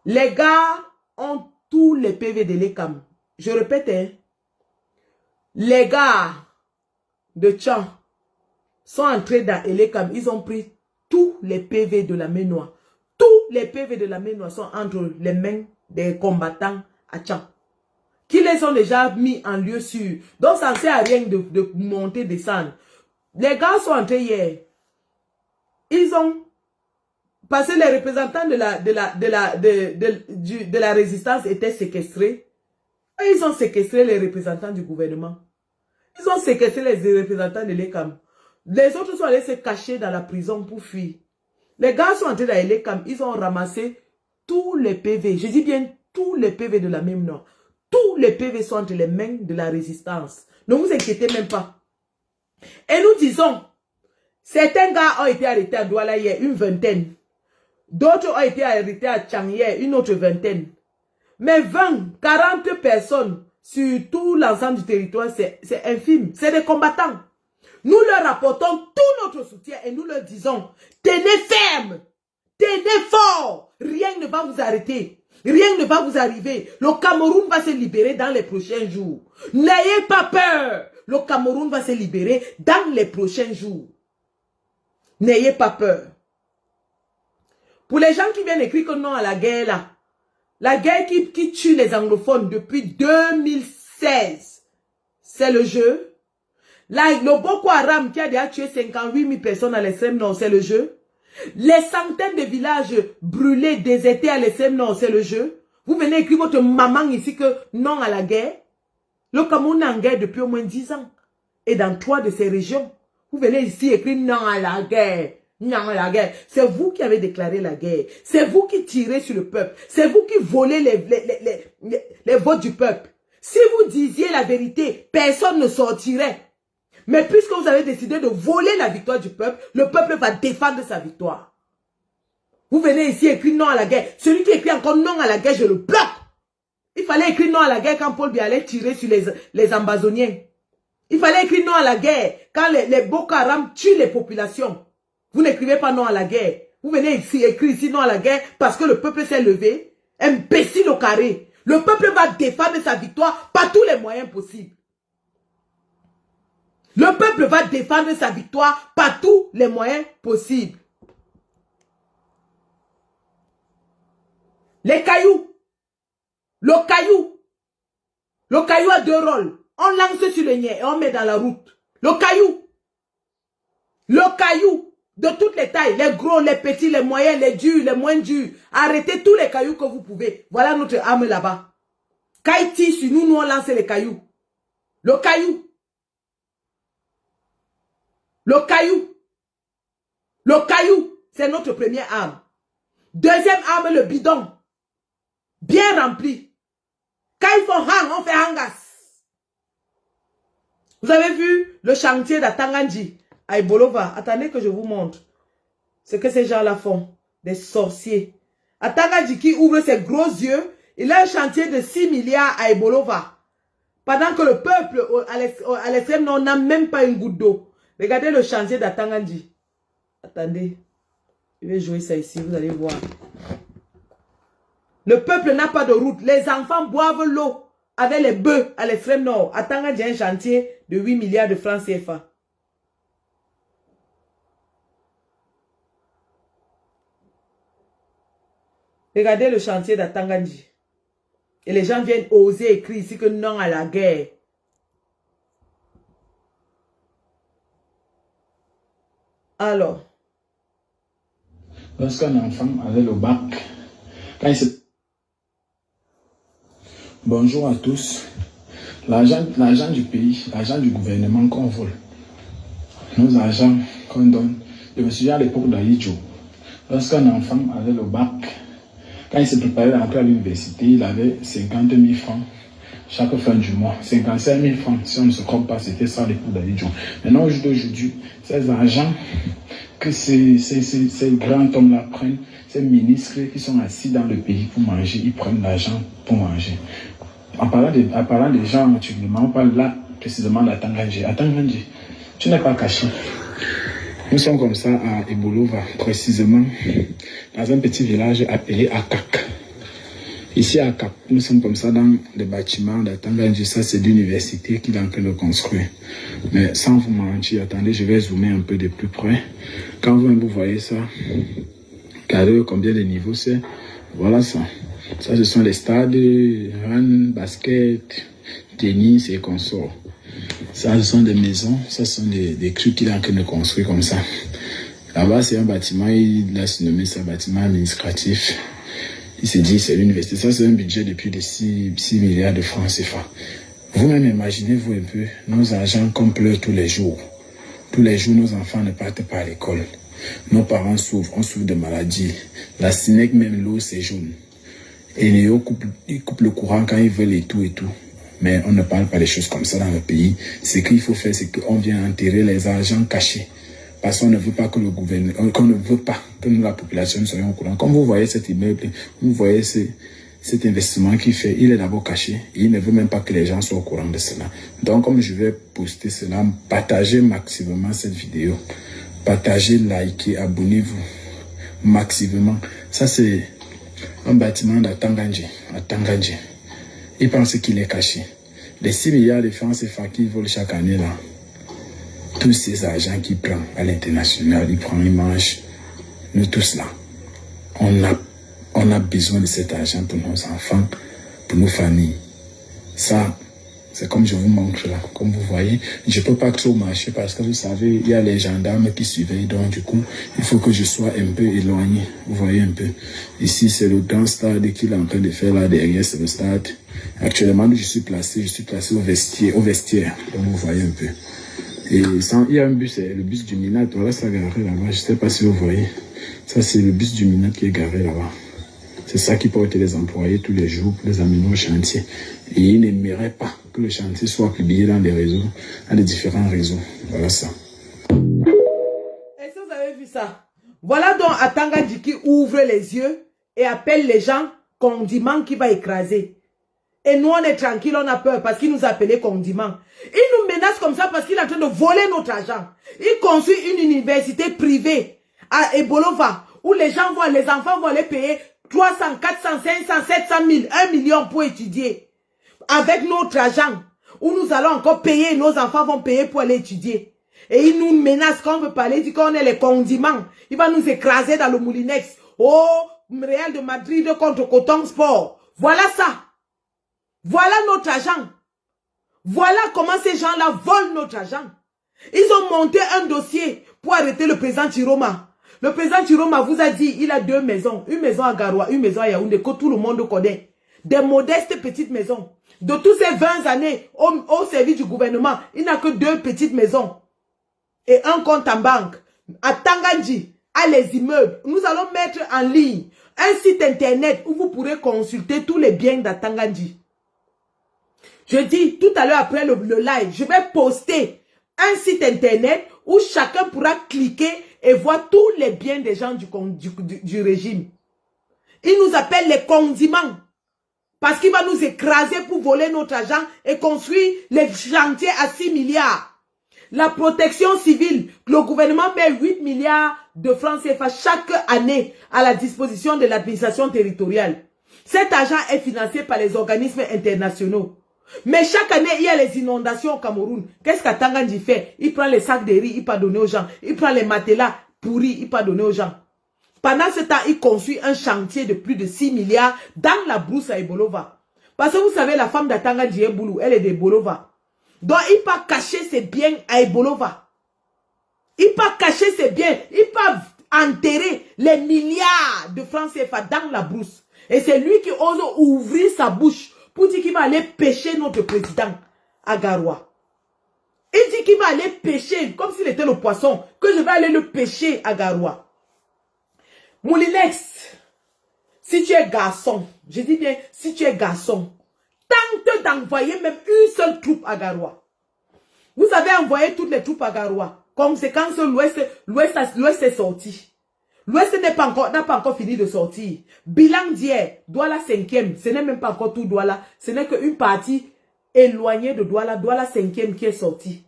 Les gars ont tous les PV de l'ECAM. Je répète, hein, les gars de Tchang sont entrés dans l'ECAM. Ils ont pris tous les PV de la main noire. Tous les PV de la main noire sont entre les mains des combattants à Tchang. Qui les ont déjà mis en lieu sûr. Donc ça ne sert à rien de monter, descendre. Les gars sont entrés hier. Ils ont parce que les représentants de la résistance étaient séquestrés. Et ils ont séquestré les représentants du gouvernement. Ils ont séquestré les représentants de l'ECAM. Les autres sont allés se cacher dans la prison pour fuir. Les gars sont entrés dans l'ECAM. Ils ont ramassé tous les PV. Je dis bien tous les PV de la même Nord. Tous les PV sont entre les mains de la résistance. Ne vous inquiétez même pas. Et nous disons, certains gars ont été arrêtés à Douala hier, une vingtaine. D'autres ont été arrêtés à Tchang hier, une autre vingtaine. Mais 20, 40 personnes sur tout l'ensemble du territoire, c'est infime. C'est des combattants. Nous leur apportons tout notre soutien et nous leur disons, tenez ferme, tenez fort, rien ne va vous arrêter. Rien ne va vous arriver. Le Cameroun va se libérer dans les prochains jours. N'ayez pas peur. Le Cameroun va se libérer dans les prochains jours. N'ayez pas peur. Pour les gens qui viennent écrire que non à la guerre là, la guerre qui tue les anglophones depuis 2016, c'est le jeu. Là, le Boko Haram qui a déjà tué 58 000 personnes à l'extrême nord, c'est le jeu. Les centaines de villages brûlés, désertés à l'extrême nord, c'est le jeu. Vous venez écrire votre maman ici que non à la guerre. Le Cameroun est en guerre depuis au moins 10 ans. Et dans 3 de ces régions, vous venez ici écrire non à la guerre. Non à la guerre. C'est vous qui avez déclaré la guerre. C'est vous qui tirez sur le peuple. C'est vous qui volez les votes du peuple. Si vous disiez la vérité, personne ne sortirait. Mais puisque vous avez décidé de voler la victoire du peuple, le peuple va défendre sa victoire. Vous venez ici écrire non à la guerre. Celui qui écrit encore non à la guerre, je le bloque. Il fallait écrire non à la guerre quand Paul Biya allait tirer sur les Ambazoniens. Il fallait écrire non à la guerre quand les Boko Haram tuent les populations. Vous n'écrivez pas non à la guerre. Vous venez ici écrire ici non à la guerre parce que le peuple s'est levé. Imbécile au carré. Le peuple va défendre sa victoire par tous les moyens possibles. Le peuple va défendre sa victoire par tous les moyens possibles. Les cailloux. Le caillou a deux rôles. On lance sur le niais et on met dans la route. Le caillou de toutes les tailles, les gros, les petits, les moyens, les durs, les moins durs. Arrêtez tous les cailloux que vous pouvez. Voilà notre arme là-bas. Quand il tire sur nous, nous on lance les cailloux. Le caillou, c'est notre première arme. Deuxième arme, le bidon. Bien rempli. Quand il faut hang, on fait hangas. Vous avez vu le chantier d'Atanganji à Ebolova? Attendez que je vous montre ce que ces gens-là font. Des sorciers. Atanganji qui ouvre ses gros yeux, il a un chantier de 6 milliards à Ebolova. Pendant que le peuple à l'extrême nord n'a même pas une goutte d'eau. Regardez le chantier d'Atanganji. Attendez. Je vais jouer ça ici, vous allez voir. Le peuple n'a pas de route. Les enfants boivent l'eau avec les bœufs à l'extrême nord. Atanganji a un chantier de 8 milliards de francs CFA. Regardez le chantier d'Atanganji. Et les gens viennent oser écrire ici que non à la guerre. Alors. Lorsqu'un enfant avait le bac, quand il se... Bonjour à tous. L'argent du pays, l'argent du gouvernement qu'on vole, nos argents qu'on donne. Je me souviens à l'époque d'Aïdjo, lorsqu'un enfant avait le bac, quand il se préparait à entrer à l'université, il avait 50 000 francs chaque fin du mois. 55 000 francs, si on ne se trompe pas, c'était ça à l'époque d'Aïdjo. Maintenant, aujourd'hui, ces argents que ces grands hommes-là prennent, ces ministres qui sont assis dans le pays pour manger, ils prennent l'argent pour manger. En parlant des gens, on parle là précisément d'Atanganji. Atanganji, tu n'es pas caché. Nous sommes comme ça à Ebolova, précisément dans un petit village appelé Akak. Ici à Akak, nous sommes comme ça dans les bâtiments d'Atanganji. Ça, c'est l'université qu'il est en train de construire. Mais sans vous mentir, attendez, je vais zoomer un peu de plus près. Quand vous voyez ça, regardez combien de niveaux c'est. Voilà ça. Ça, ce sont les stades, run, basket, tennis et consorts. Ça, ce sont des maisons, ça, ce sont des trucs qu'il est en train de construire comme ça. Là-bas, c'est un bâtiment, il a nommé ça bâtiment administratif. Il s'est dit, c'est l'université. Ça, c'est un budget de plus de 6 milliards de francs CFA. Vous-même, imaginez-vous un peu nos argents qu'on pleure tous les jours. Tous les jours, nos enfants ne partent pas à l'école. Nos parents souffrent, on souffre de maladies. La SNEC, même l'eau, c'est jaune. Et Léo coupe le courant quand ils veulent et tout. Mais on ne parle pas des choses comme ça dans le pays. Ce qu'il faut faire, c'est qu'on vient enterrer les argents cachés. Parce qu'on ne veut pas que le gouvernement, qu'on ne veut pas que nous, la population, soyons au courant. Comme vous voyez cet immeuble, vous voyez cet investissement qu'il fait, il est d'abord caché. Et il ne veut même pas que les gens soient au courant de cela. Donc, comme je vais poster cela, partagez maximum cette vidéo. Partagez, likez, abonnez-vous maximum. Ça, c'est un bâtiment d'Atanganji. Il pense qu'il est caché. Les 6 milliards de francs CFA qu'il vole chaque année là, tous ces argents qu'il prend à l'international, il mange. Nous tous là, on a besoin de cet argent pour nos enfants, pour nos familles. Ça, c'est comme je vous montre là, comme vous voyez. Je ne peux pas trop marcher parce que vous savez, il y a les gendarmes qui surveillent. Donc du coup, il faut que je sois un peu éloigné. Vous voyez un peu. Ici, c'est le grand stade qu'il est en train de faire là derrière, c'est le stade. Actuellement, je suis placé au vestiaire. Donc vous voyez un peu. Et il y a un bus, c'est le bus du Minat. Voilà, ça garé là-bas. Je ne sais pas si vous voyez. Ça, c'est le bus du Minat qui est garé là-bas. C'est ça qui porte les employés tous les jours pour les amener au chantier. Et ils n'aimeraient pas que le chantier soit publié dans des réseaux, dans les différents réseaux. Voilà ça. Est-ce que vous avez vu ça? Voilà donc Atanganji qui ouvre les yeux et appelle les gens condiment qui va écraser. Et nous, on est tranquille, on a peur parce qu'il nous a appelé condiment. Il nous menace comme ça parce qu'il est en train de voler notre argent. Il construit une université privée à Ebolova où les enfants vont aller payer 300, 400, 500, 700 000, 1 million pour étudier. Avec notre argent. où nous allons encore payer, nos enfants vont payer pour aller étudier. Et il nous menace quand on veut parler, il dit qu'on est les condiments. Il va nous écraser dans le Moulinex. Oh, Real de Madrid contre Coton Sport. Voilà ça. Voilà notre argent. Voilà comment ces gens-là volent notre argent. Ils ont monté un dossier pour arrêter le président Chiroma. Le président Chiroma vous a dit, il a 2 maisons. Une maison à Garoua, une maison à Yaoundé, que tout le monde connaît. Des modestes petites maisons. De tous ces 20 années au service du gouvernement, il n'a que 2 petites maisons. Et un compte en banque. À Tangandji, à les immeubles, nous allons mettre en ligne un site internet où vous pourrez consulter tous les biens d'Atangandji. Je dis tout à l'heure après le live, je vais poster un site internet où chacun pourra cliquer et voir tous les biens des gens du régime. Il nous appelle les condiments. Parce qu'il va nous écraser pour voler notre argent et construire les chantiers à 6 milliards. La protection civile, le gouvernement met 8 milliards de francs CFA chaque année à la disposition de l'administration territoriale. Cet argent est financé par les organismes internationaux. Mais chaque année, il y a les inondations au Cameroun. Qu'est-ce qu'Atangandji fait? Il prend les sacs de riz, il peut donner aux gens. Il prend les matelas pourris, il peut donner aux gens. Pendant ce temps, il construit un chantier de plus de 6 milliards dans la brousse à Ebolova. Parce que vous savez, la femme d'Atangandji Boulou, elle est d'Ebolova. Donc, il peut cacher ses biens à Ebolova. Il peut cacher ses biens. Il peut enterrer les milliards de francs CFA dans la brousse. Et c'est lui qui ose ouvrir sa bouche pour dire qu'il va aller pêcher notre président à Garoua. Il dit qu'il va aller pêcher, comme s'il était le poisson, que je vais aller le pêcher à Garoua. Moulinex, si tu es garçon, je dis bien, si tu es garçon, tente d'envoyer même une seule troupe à Garoua. Vous avez envoyé toutes les troupes à Garoua. Conséquence, l'Ouest est sorti. L'Ouest n'a pas encore fini de sortir. Bilan d'hier, Douala 5e, ce n'est même pas encore tout Douala. Ce n'est qu'une partie éloignée de Douala, Douala 5e qui est sortie.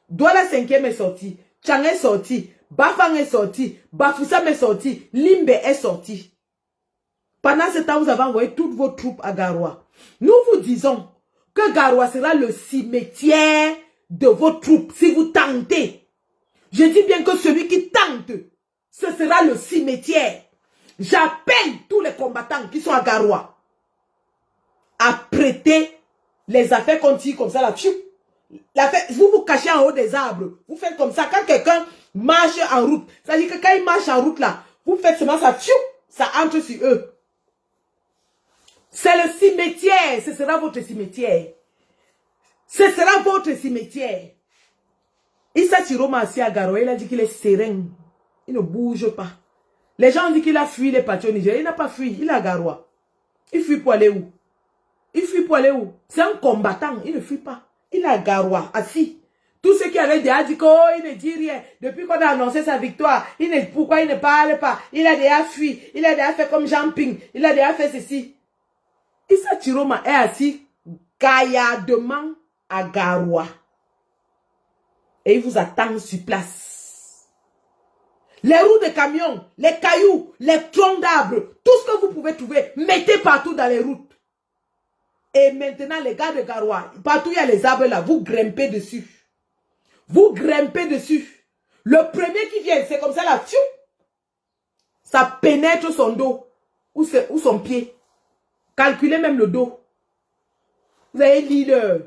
Douala 5e est sorti. Tchang est sorti. Bafang est sorti. Bafoussam est sorti. Limbe est sorti. Pendant ce temps, vous avez envoyé toutes vos troupes à Garoua. Nous vous disons que Garoua sera le cimetière de vos troupes si vous tentez. Je dis bien que celui qui tente, ce sera le cimetière. J'appelle tous les combattants qui sont à Garoua à prêter les affaires continues comme ça là. Vous vous cachez en haut des arbres. Vous faites comme ça. Quand quelqu'un marche en route, ça veut dire que quand il marche en route là, vous faites seulement ça. Ça entre sur eux. C'est le cimetière. Ce sera votre cimetière. Ce sera votre cimetière. Issa Chiroma assis à Garoua, il a dit qu'il est serein. Il ne bouge pas. Les gens disent qu'il a fui les partis au Niger. Il n'a pas fui. Il est à Garoua. Il fuit pour aller où? Il fuit pour aller où? C'est un combattant. Il ne fuit pas. Il est à Garoua, assis. Tous ceux qui avaient déjà dit qu'il ne dit rien. Depuis qu'on a annoncé sa victoire, pourquoi il ne parle pas? Il a déjà fui. Il a déjà fait comme Jean Ping. Il a déjà fait ceci. Issa Chiroma est assis gaillardement à Garoua. Et il vous attend sur place. Les roues de camions, les cailloux, les troncs d'arbres, tout ce que vous pouvez trouver, mettez partout dans les routes. Et maintenant, les gars de Garoua, partout il y a les arbres là, vous grimpez dessus. Vous grimpez dessus. Le premier qui vient, c'est comme ça là, ça pénètre son dos ou son pied. Calculez même le dos. Vous avez leader.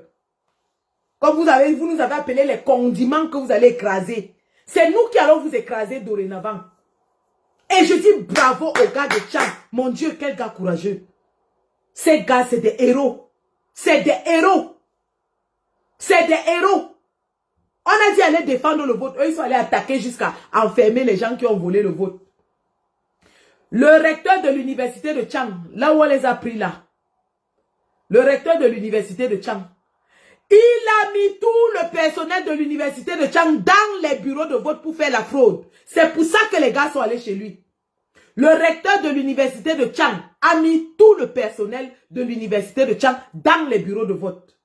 Comme vous nous avez appelé les condiments que vous allez écraser. C'est nous qui allons vous écraser dorénavant. Et je dis bravo aux gars de Tchad. Mon Dieu, quel gars courageux. Ces gars, c'est des héros. C'est des héros. C'est des héros. On a dit aller défendre le vote. Eux, ils sont allés attaquer jusqu'à enfermer les gens qui ont volé le vote. Le recteur de l'université de Tchang, là où on les a pris là. Le recteur de l'université de Tchang. Il a mis tout le personnel de l'université de Tchang dans les bureaux de vote pour faire la fraude. C'est pour ça que les gars sont allés chez lui. Le recteur de l'université de Tchang a mis tout le personnel de l'université de Tchang dans les bureaux de vote.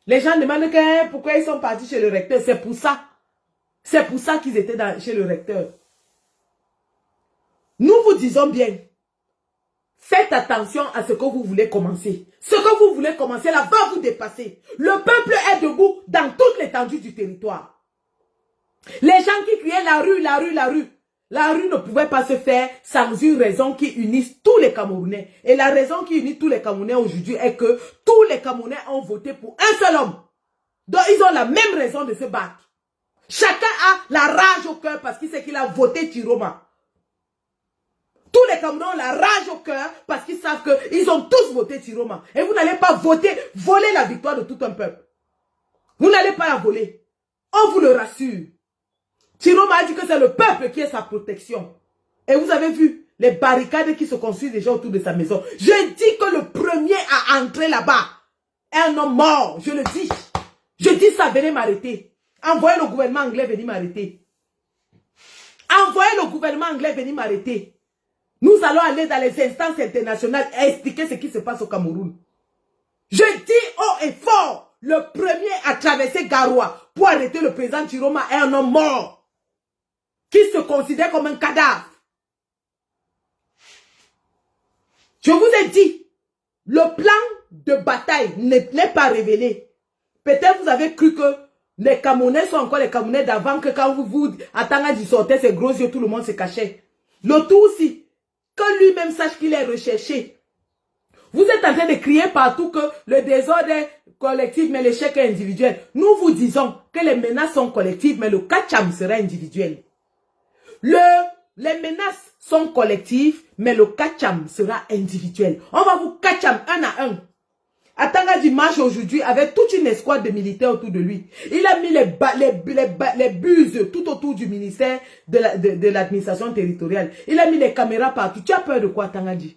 Les gens demandent pourquoi ils sont partis chez le recteur. C'est pour ça. C'est pour ça qu'ils étaient chez le recteur. Nous vous disons bien, Faites attention à ce que vous voulez commencer. Ce que vous voulez commencer là va vous dépasser. Le peuple est debout dans toute l'étendue du territoire. Les gens qui criaient la rue, la rue, la rue. La rue ne pouvait pas se faire sans une raison qui unisse tous les Camerounais. Et la raison qui unit tous les Camerounais aujourd'hui est que tous les Camerounais ont voté pour un seul homme. Donc ils ont la même raison de se battre. Chacun a la rage au cœur parce qu'il sait qu'il a voté Chiroma. Tous les Camerounais ont la rage au cœur parce qu'ils savent qu'ils ont tous voté Chiroma. Et vous n'allez pas voler la victoire de tout un peuple. Vous n'allez pas la voler. On vous le rassure. Chiroma a dit que c'est le peuple qui est sa protection. Et vous avez vu les barricades qui se construisent déjà autour de sa maison. Je dis que le premier à entrer là-bas est un homme mort. Je le dis. Je dis ça, venez m'arrêter. Envoyez le gouvernement anglais venir m'arrêter. Envoyez le gouvernement anglais venir m'arrêter. Nous allons aller dans les instances internationales et expliquer ce qui se passe au Cameroun. Je dis haut et fort, le premier à traverser Garoua pour arrêter le président Chiroma est un homme mort qui se considère comme un cadavre. Je vous ai dit, le plan de bataille n'est pas révélé. Peut-être vous avez cru que les Camerounais sont encore les Camerounais d'avant, que quand vous Atangadi sortait ses gros yeux, tout le monde se cachait. Le tout aussi, que lui-même sache qu'il est recherché. Vous êtes en train de crier partout que le désordre est collectif, mais l'échec est individuel. Nous vous disons que les menaces sont collectives, mais le kacham sera individuel. Les menaces sont collectives, mais le kacham sera individuel. On va vous kacham un à un. Atangadi marche aujourd'hui avec toute une escouade de militaires autour de lui. Il a mis les buses tout autour du ministère de l'administration territoriale. Il a mis les caméras partout. Tu as peur de quoi, Atangadi?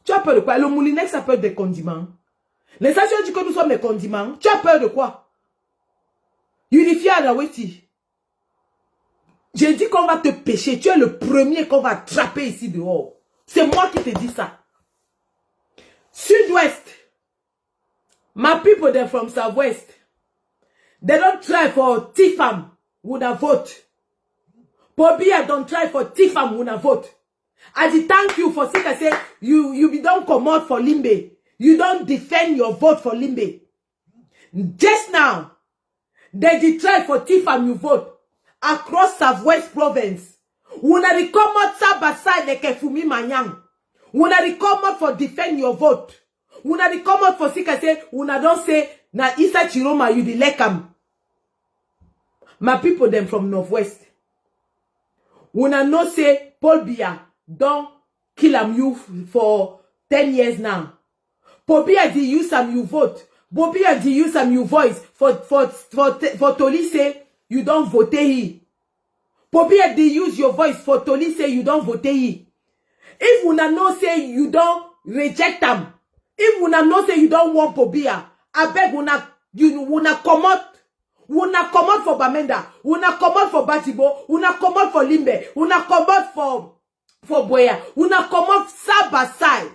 Tu as peur de quoi? Le Moulinex a peur des condiments. Les nations disent que nous sommes les condiments. Tu as peur de quoi? Unifié à la Weti. J'ai dit qu'on va te pêcher. Tu es le premier qu'on va attraper ici dehors. C'est moi qui te dis ça. Sud-Ouest. My people, they're from Southwest. They don't try for Tifam when I vote. Pobia don't try for Tifam when I vote. I did thank you for saying, I say, you don't come out for Limbe. You don't defend your vote for Limbe. Just now, they did try for Tifam you vote across Southwest province. When I come out side by side like a Fumi Manyang. When I come out for defend your vote. Una di come out for sick I say, una don't say, na Isa Chiroma, you di lekam. My people, them from Northwest. Una no say, Paul Biya, don't kill am you for 10 years now. Paul Biya di use am you vote. Paul Biya di use am you voice. For Toli say, you don't vote he. Paul Biya di use your voice for Toli say, you don't vote he. If una no say, you don't reject am. If una know say you don't want Pobia, I beg una come out for Bamenda, una come out for Batibo, una come out for Limbe, una come out for Boya, una come out side by side,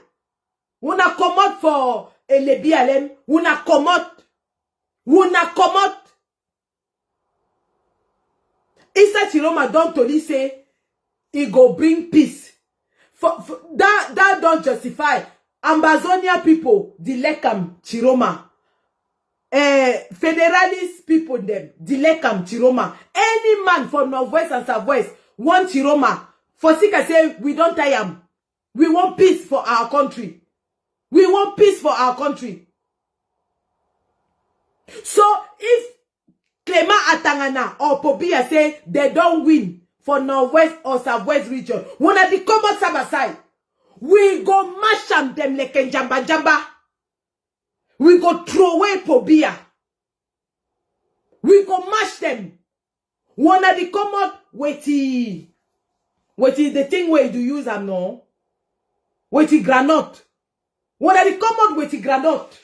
una come out for Elebialem, una come out. Isa Chiroma don't totally say he go bring peace. That don't justify. Ambazonia people, the Lekam Chiroma. Federalist people, them, the Lekam Chiroma. Any man from Northwest and Southwest want Chiroma. For Sika say, we don't tie him. We want peace for our country. We want peace for our country. So, if Clement Atangana or Pobia say they don't win for Northwest or Southwest region, when they come out side by side, we go mash them like a jamba. We go throw away Pobia. We go mash them. One of the come out with the thing where you use them no. With the granite. One of the come out with the granite.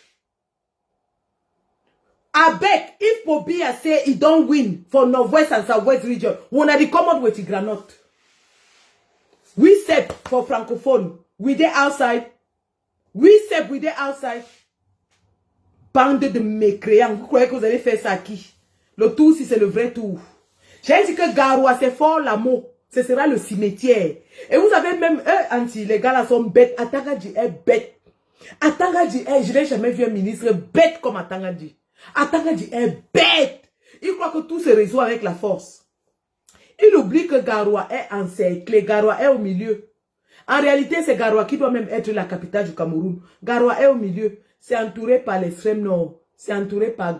I beg if Pobia say he don't win for Northwest and Southwest region, one of the come out with the granite. We said for Francophone. We there outside. We said we there outside. Bande de mécréants. Vous croyez que vous allez faire ça à qui? Le tour si c'est le vrai tour. J'ai dit que Garoua c'est fort l'amour. Ce sera le cimetière. Et vous avez même, les gars là sont bêtes. Atangadji est bête. Atangadji est, je n'ai jamais vu un ministre bête comme Atangadji. Atangadji est bête. Il croit que tout se résout avec la force. Il oublie que Garoua est encerclé. Garoua est au milieu. En réalité, c'est Garoua qui doit même être la capitale du Cameroun. Garoua est au milieu. C'est entouré par l'extrême nord. C'est entouré par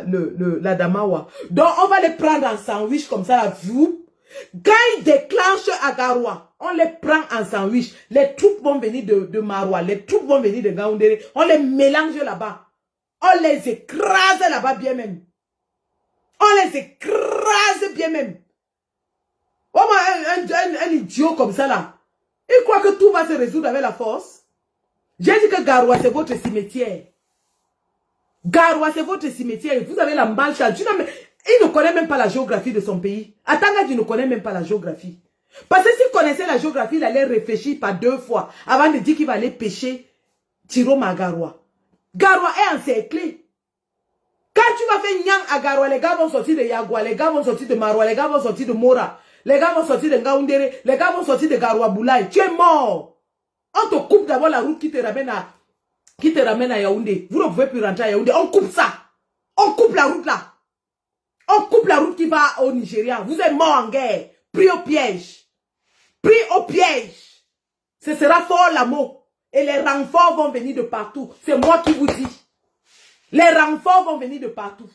la Damawa. Donc, on va les prendre en sandwich comme ça, là. Quand ils déclenchent à Garoua, on les prend en sandwich. Les troupes vont venir de Maroua. Les troupes vont venir de Gaoundéré. On les mélange là-bas. On les écrase là-bas bien même. On les écrase bien même. Oh, un idiot comme ça là. Il croit que tout va se résoudre avec la force. J'ai dit que Garoua, c'est votre cimetière. Garoua, c'est votre cimetière. Vous avez la malchance. Il ne connaît même pas la géographie de son pays. Atangadji ne connaît même pas la géographie. Parce que s'il connaissait la géographie, il allait réfléchir par 2 fois avant de dire qu'il va aller pêcher Tiroma à Garoua. Garoua est encerclé. Quand tu vas faire Nyang à Garoua, les gars vont sortir de Yagua, les gars vont sortir de Maroua, les gars vont sortir de Mora, les gars vont sortir de Ngaoundéré, les gars vont sortir de Garoua Boulaye. Tu es mort. On te coupe d'abord la route qui te ramène à Yaoundé. Vous ne pouvez plus rentrer à Yaoundé. On coupe ça. On coupe la route là. On coupe la route qui va au Nigeria. Vous êtes mort en guerre. Pris au piège. Pris au piège. Ce sera fort l'amour. Et les renforts vont venir de partout. C'est moi qui vous dis. Les renforts vont venir de partout.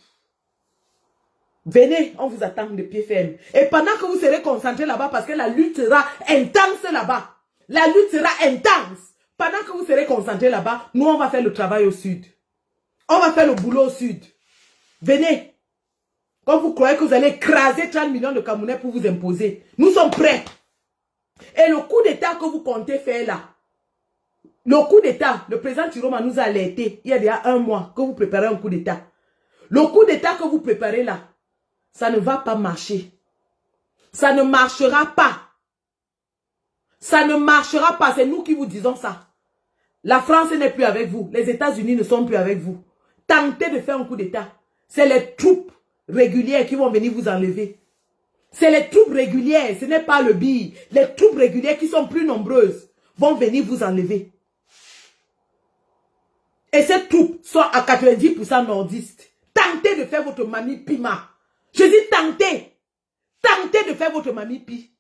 Venez, on vous attend de pied ferme. Et pendant que vous serez concentrés là-bas, parce que la lutte sera intense là-bas. La lutte sera intense. Pendant que vous serez concentrés là-bas, nous, on va faire le travail au sud. On va faire le boulot au sud. Venez. Quand vous croyez que vous allez écraser 30 millions de Camerounais pour vous imposer, nous sommes prêts. Et le coup d'État que vous comptez faire là, le coup d'État, le président Tiroma nous a alerté il y a déjà 1 mois que vous préparez un coup d'État. Le coup d'État que vous préparez là, ça ne va pas marcher. Ça ne marchera pas. Ça ne marchera pas. C'est nous qui vous disons ça. La France n'est plus avec vous. Les États-Unis ne sont plus avec vous. Tentez de faire un coup d'État. C'est les troupes régulières qui vont venir vous enlever. C'est les troupes régulières. Ce n'est pas le BI. Les troupes régulières qui sont plus nombreuses vont venir vous enlever. Et ces troupes sont à 90% nordistes. Tentez de faire votre mamie Pima. Je dis tentez. Tentez de faire votre mamie Pi.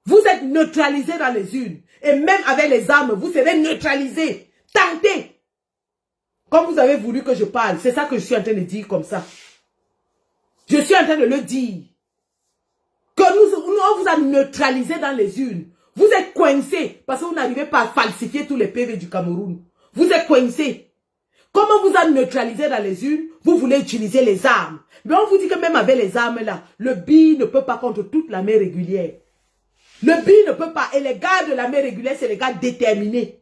Vous êtes neutralisés dans les urnes. Et même avec les armes, vous serez neutralisés. Tentez. Comme vous avez voulu que je parle, c'est ça que je suis en train de dire comme ça. Je suis en train de le dire. Que on vous a neutralisé dans les urnes. Vous êtes coincés parce que vous n'arrivez pas à falsifier tous les PV du Cameroun. Vous êtes coincés. Comme on vous a neutralisé dans les urnes, vous voulez utiliser les armes. Mais on vous dit que même avec les armes là, le BI ne peut pas contre toute l'armée régulière. Le BI ne peut pas. Et les gars de l'armée régulière, c'est les gars déterminés.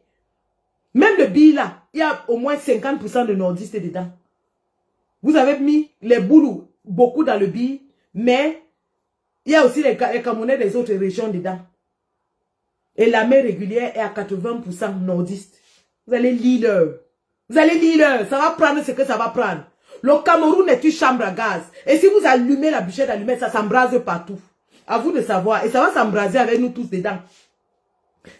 Même le BI là, il y a au moins 50% de nordistes dedans. Vous avez mis les boulous, beaucoup dans le BI, mais il y a aussi les Camerounais des autres régions dedans. Et l'armée régulière est à 80% nordiste. Vous allez lire. Vous allez lire. Ça va prendre ce que ça va prendre. Le Cameroun est une chambre à gaz. Et si vous allumez la bûchette d'allumette, ça s'embrase partout. À vous de savoir. Et ça va s'embraser avec nous tous dedans.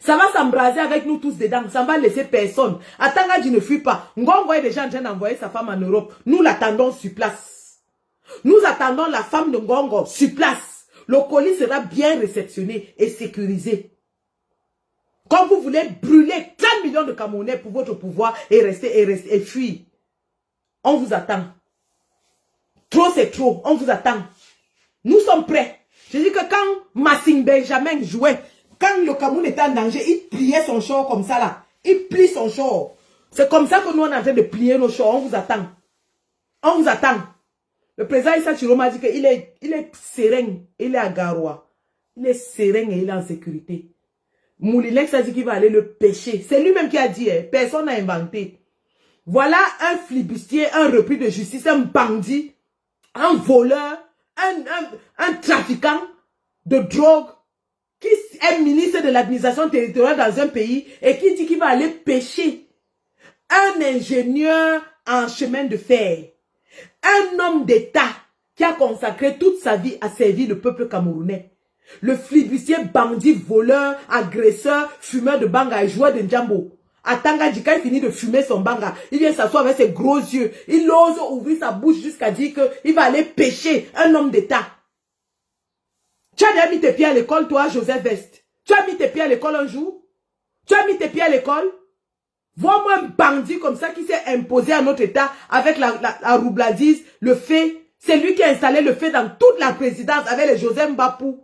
Ça va s'embraser avec nous tous dedans. Ça ne va laisser personne. Atangadji ne fuit pas. Ngongo est déjà en train d'envoyer sa femme en Europe. Nous l'attendons sur place. Nous attendons la femme de Ngongo sur place. Le colis sera bien réceptionné et sécurisé. Quand vous voulez brûler 30 millions de Camerounais pour votre pouvoir et fuir, on vous attend. Trop c'est trop, on vous attend. Nous sommes prêts. Je dis que quand Massing Benjamin jouait, quand le Cameroun était en danger, il pliait son short comme ça là. Il plie son short. C'est comme ça que nous on est en train de plier nos shorts. On vous attend. On vous attend. Le président Issa Chiroma dit qu'il est serein. Il est à Garoua. Il est serein et il est en sécurité. Moulinex a dit qu'il va aller le pêcher. C'est lui-même qui a dit. Personne n'a inventé. Voilà un flibustier, un repris de justice, un bandit, un voleur, un trafiquant de drogue qui est ministre de l'administration territoriale dans un pays et qui dit qu'il va aller pêcher. Un ingénieur en chemin de fer. Un homme d'État qui a consacré toute sa vie à servir le peuple camerounais. Le flibustier, bandit, voleur, agresseur, fumeur de banga et joueur de njambo. Atanga Dika, il finit de fumer son banga. Il vient s'asseoir avec ses gros yeux. Il ose ouvrir sa bouche jusqu'à dire qu'il va aller pêcher un homme d'État. Tu as déjà mis tes pieds à l'école, toi, Joseph Vest? Tu as mis tes pieds à l'école un jour? Tu as mis tes pieds à l'école? Vois-moi un bandit comme ça qui s'est imposé à notre État avec la roubladise, le fait. C'est lui qui a installé le fait dans toute la présidence avec les Joseph Mbapou.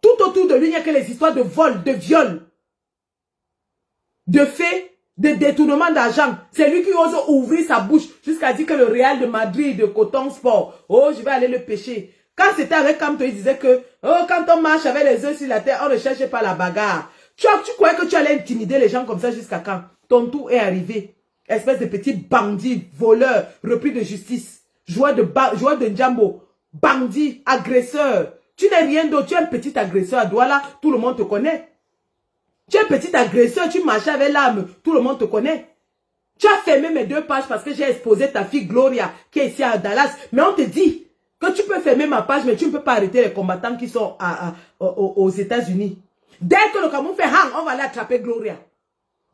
Tout autour de lui, il n'y a que les histoires de vol, de viol, de faits, de détournement d'argent. C'est lui qui ose ouvrir sa bouche jusqu'à dire que le Real de Madrid, de Coton Sport, oh, je vais aller le pêcher. Quand c'était avec Kamto, il disait que, oh, quand on marche avec les œufs sur la terre, on ne cherche pas la bagarre. Tu croyais que tu allais intimider les gens comme ça jusqu'à quand? Ton tour est arrivé. Espèce de petit bandit, voleur, repris de justice, joueur de njambo, bandit, agresseur. Tu n'es rien d'autre, tu es un petit agresseur à Douala, tout le monde te connaît. Tu es un petit agresseur, tu marchais avec l'arme, tout le monde te connaît. Tu as fermé mes 2 pages parce que j'ai exposé ta fille Gloria, qui est ici à Dallas. Mais on te dit que tu peux fermer ma page, mais tu ne peux pas arrêter les combattants qui sont aux États-Unis. Dès que le Cameroun fait hang, on va aller attraper Gloria.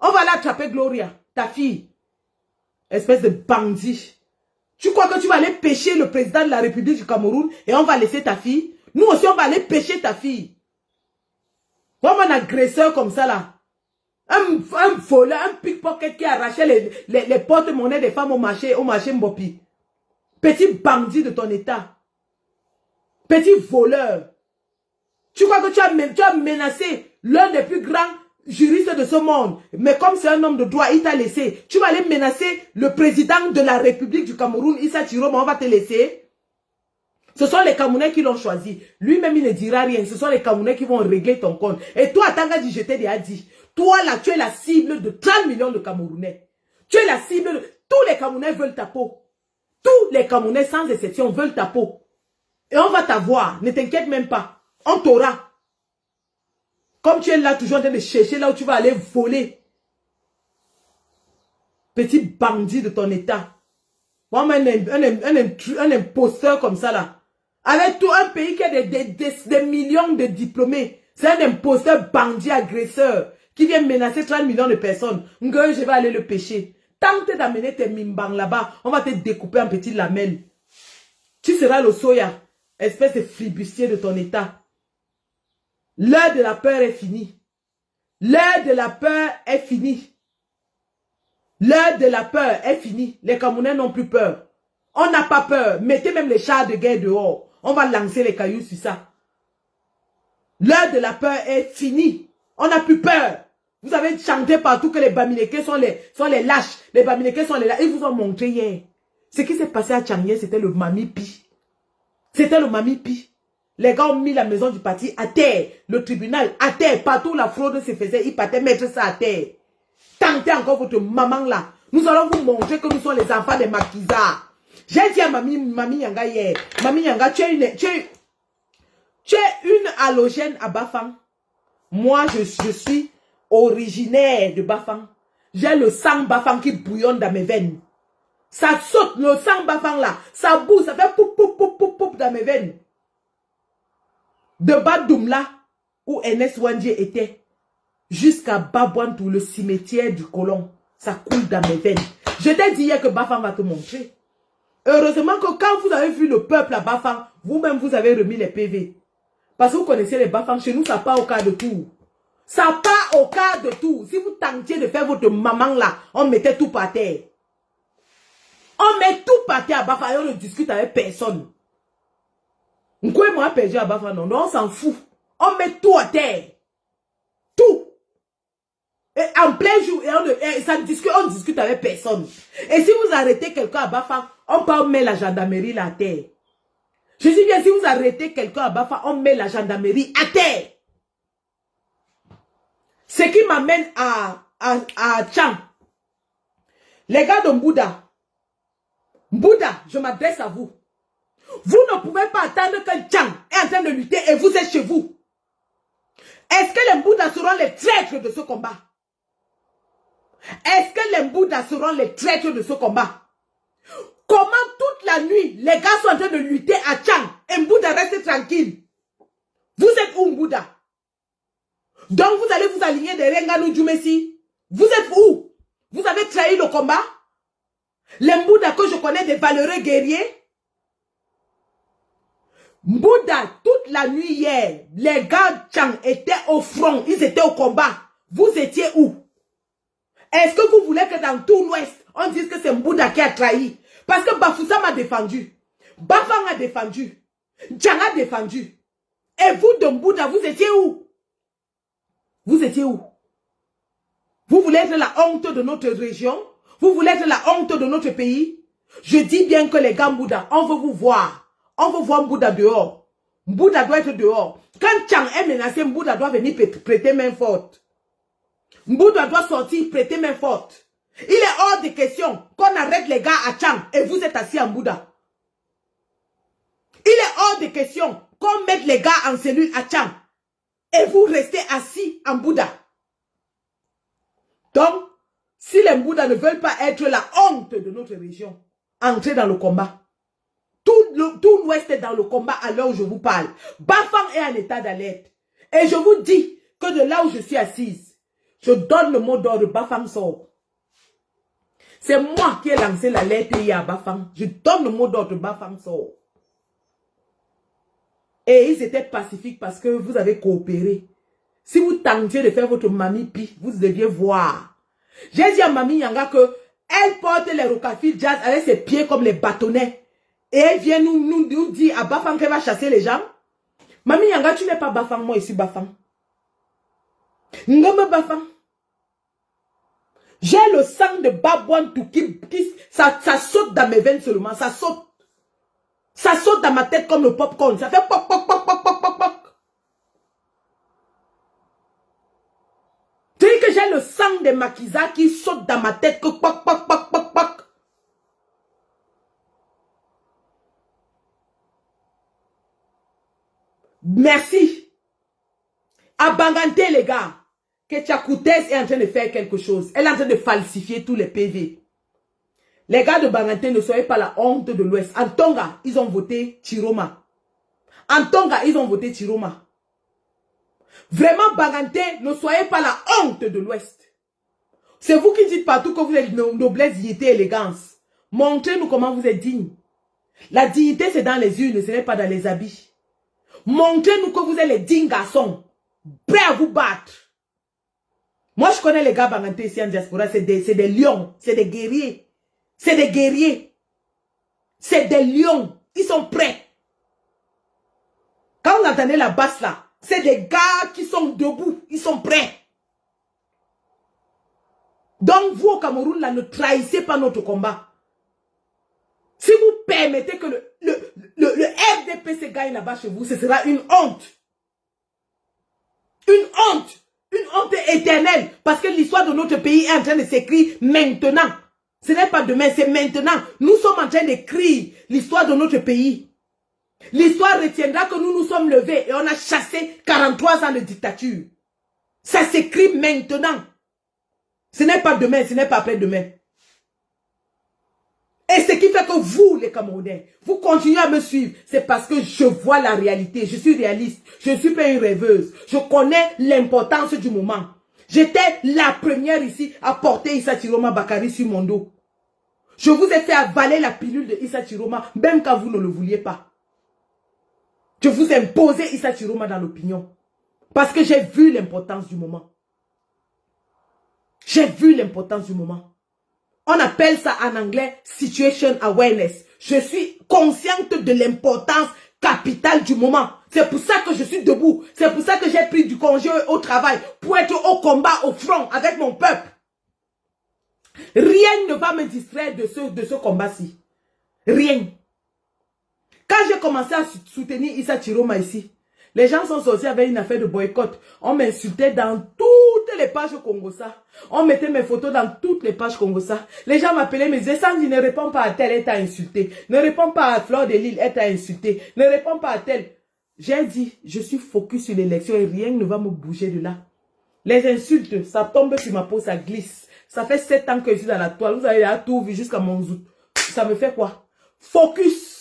On va aller attraper Gloria, ta fille. Espèce de bandit. Tu crois que tu vas aller pêcher le président de la République du Cameroun et on va laisser ta fille? Nous aussi, on va aller pêcher ta fille. Comme un agresseur comme ça là. Un voleur, un pickpocket qui arrachait les porte-monnaies des femmes au marché Mbopi. Petit bandit de ton État. Petit voleur. Tu crois que tu as menacé l'un des plus grands juristes de ce monde. Mais comme c'est un homme de droit, il t'a laissé. Tu vas aller menacer le président de la République du Cameroun, Issa Chiroma, on va te laisser. Ce sont les Camerounais qui l'ont choisi. Lui-même, il ne dira rien. Ce sont les Camerounais qui vont régler ton compte. Et toi, Tangadi, je t'ai déjà dit. Toi, là, tu es la cible de 30 millions de Camerounais. Tu es la cible de... Tous les Camerounais veulent ta peau. Tous les Camerounais, sans exception, veulent ta peau. Et on va t'avoir. Ne t'inquiète même pas. On t'aura. Comme tu es là, toujours en train de chercher là où tu vas aller voler. Petit bandit de ton État. Moi, un imposteur comme ça là. Avec tout un pays qui a des millions de diplômés. C'est un imposteur bandit agresseur qui vient menacer 30 millions de personnes. Ngoy, je vais aller le pêcher. Tente d'amener tes mimbang là-bas. On va te découper en petites lamelles. Tu seras le soya. Espèce de flibustier de ton État. L'heure de la peur est finie. L'heure de la peur est finie. L'heure de la peur est finie. Les Camerounais n'ont plus peur. On n'a pas peur. Mettez même les chars de guerre dehors. On va lancer les cailloux sur ça. L'heure de la peur est finie. On n'a plus peur. Vous avez chanté partout que les Bamileke sont les lâches. Les Bamileke sont les lâches. Ils vous ont montré hier. Ce qui s'est passé à Tchangye, c'était le Mamipi. C'était le Mamipi. Les gars ont mis la maison du parti à terre. Le tribunal à terre. Partout où la fraude se faisait, ils partaient mettre ça à terre. Tentez encore votre maman là. Nous allons vous montrer que nous sommes les enfants des maquisards. J'ai dit à Mamie Yanga hier. Mamie Yanga, tu es une halogène à Bafang. Moi, je suis originaire de Bafang. J'ai le sang Bafang qui bouillonne dans mes veines. Ça saute, le sang Bafang là. Ça bouge, ça fait poup, poup, poup, poup, poup dans mes veines. De Badoumla, où Enes Wandje était, jusqu'à Babouantou, le cimetière du colon. Ça coule dans mes veines. Je t'ai dit hier que Bafang va te montrer. Heureusement que quand vous avez vu le peuple à Bafang, vous-même vous avez remis les PV. Parce que vous connaissez les Bafang, chez nous ça part au quart de tour. Ça part au quart de tour. Si vous tentiez de faire votre maman là, on mettait tout par terre. On met tout par terre à Bafang et on ne discute avec personne. Nkoué moi perdu à Bafang, non, on s'en fout. On met tout à terre. Tout. Et en plein jour, on discute avec personne. Et si vous arrêtez quelqu'un à Bafang, on peut mettre la gendarmerie là à terre. Je dis bien, si vous arrêtez quelqu'un à Bafang, on met la gendarmerie à terre. Ce qui m'amène à Tchang. Les gars de Mbouda, je m'adresse à vous. Vous ne pouvez pas attendre qu'un Tchang est en train de lutter et vous êtes chez vous. Est-ce que les Mbouda seront les traîtres de ce combat? Est-ce que les Mbouda seront les traîtres de ce combat? Comment toute la nuit, les gars sont en train de lutter à Tchang et Mbouda reste tranquille? Vous êtes où, Mbouda? Donc vous allez vous aligner derrière Nganou Djoumessi? Vous êtes où? Vous avez trahi le combat? Les Mbouda que je connais, des valeureux guerriers? Mbouda, toute la nuit hier, les gars Tchang étaient au front, ils étaient au combat. Vous étiez où? Est-ce que vous voulez que dans tout l'Ouest, on dise que c'est Mbouda qui a trahi? Parce que Bafoussam a défendu, Bafang a défendu, Tchang a défendu. Et vous de Mbouda, vous étiez où? Vous étiez où? Vous voulez être la honte de notre région? Vous voulez être la honte de notre pays? Je dis bien que les gars Mbouda, on veut vous voir. On veut voir Mbouda dehors. Mbouda doit être dehors. Quand Tchang est menacé, Mbouda doit venir prêter main forte. Mbouda doit sortir, prêter main forte. Il est hors de question qu'on arrête les gars à Tchang et vous êtes assis en Mbouda. Il est hors de question qu'on mette les gars en cellule à Tchang et vous restez assis en Mbouda. Donc, si les Mbouda ne veulent pas être la honte de notre région, entrez dans le combat. Tout l'Ouest est dans le combat à l'heure où je vous parle. Bafang est en état d'alerte. Et je vous dis que de là où je suis assise, je donne le mot d'ordre, Bafang sort. C'est moi qui ai lancé l'alerte hier à Bafang. Je donne le mot d'ordre, Bafang sort. Et ils étaient pacifiques parce que vous avez coopéré. Si vous tentiez de faire votre mamie pi, vous deviez voir. J'ai dit à Mamie Yanga que elle porte les rocafil jazz avec ses pieds comme les bâtonnets. Et elle vient nous dire à Bafang qu'elle va chasser les gens. Mamie Yanga, tu n'es pas Bafang, moi je suis Bafang. Ngome Bafang. J'ai le sang de Babouane Touki, ça saute dans mes veines seulement, ça saute. Ça saute dans ma tête comme le popcorn, ça fait pop, pop, pop, pop, pop, pop, pop. Tu dis que j'ai le sang de Makiza qui saute dans ma tête, que pop, pop, pop, pop, pop. Merci. À Bangante, les gars, que Tchakoutès est en train de faire quelque chose. Elle est en train de falsifier tous les PV. Les gars de Bangante, ne soyez pas la honte de l'Ouest. En Tonga, ils ont voté Chiroma. En Tonga, ils ont voté Chiroma. Vraiment, Bangante, ne soyez pas la honte de l'Ouest. C'est vous qui dites partout que vous êtes noblesse, dignité, élégance. Montrez-nous comment vous êtes digne. La dignité, c'est dans les urnes, ce n'est pas dans les habits. Montrez-nous que vous êtes les dignes garçons, prêts à vous battre. Moi, je connais les gars Bangante ici en diaspora, c'est des lions, c'est des guerriers. C'est des guerriers. C'est des lions. Ils sont prêts. Quand vous entendez la basse là, c'est des gars qui sont debout. Ils sont prêts. Donc, vous au Cameroun, là, ne trahissez pas notre combat. Si vous permettez que le RDPC gagne là-bas chez vous, ce sera une honte. Une honte. Une honte éternelle. Parce que l'histoire de notre pays est en train de s'écrire maintenant. Ce n'est pas demain, c'est maintenant. Nous sommes en train d'écrire l'histoire de notre pays. L'histoire retiendra que nous nous sommes levés et on a chassé 43 ans de dictature. Ça s'écrit maintenant. Ce n'est pas demain, ce n'est pas après-demain. Et ce qui fait que vous, les Camerounais, vous continuez à me suivre, c'est parce que je vois la réalité. Je suis réaliste. Je ne suis pas une rêveuse. Je connais l'importance du moment. J'étais la première ici à porter Issa Chiroma Bakari sur mon dos. Je vous ai fait avaler la pilule de Issa Chiroma, même quand vous ne le vouliez pas. Je vous ai imposé Issa Chiroma dans l'opinion. Parce que j'ai vu l'importance du moment. J'ai vu l'importance du moment. On appelle ça en anglais situation awareness. Je suis consciente de l'importance capitale du moment. C'est pour ça que je suis debout. C'est pour ça que j'ai pris du congé au travail. Pour être au combat, au front avec mon peuple. Rien ne va me distraire de ce combat-ci. Rien. Quand j'ai commencé à soutenir Issa Chiroma ici, les gens sont sortis avec une affaire de boycott. On m'insultait dans toutes les pages Congosa. On mettait mes photos dans toutes les pages Congosa. Les gens m'appelaient, me disaient, Sandy, ne réponds pas à tel, elle t'a insulté. Ne réponds pas à Fleur de Lille, elle t'a insulté. Ne réponds pas à tel. J'ai dit, je suis focus sur l'élection et rien ne va me bouger de là. Les insultes, ça tombe sur ma peau, ça glisse. Ça fait 7 ans que je suis dans la toile. Vous avez tout vu jusqu'à mon zout. Ça me fait quoi? Focus.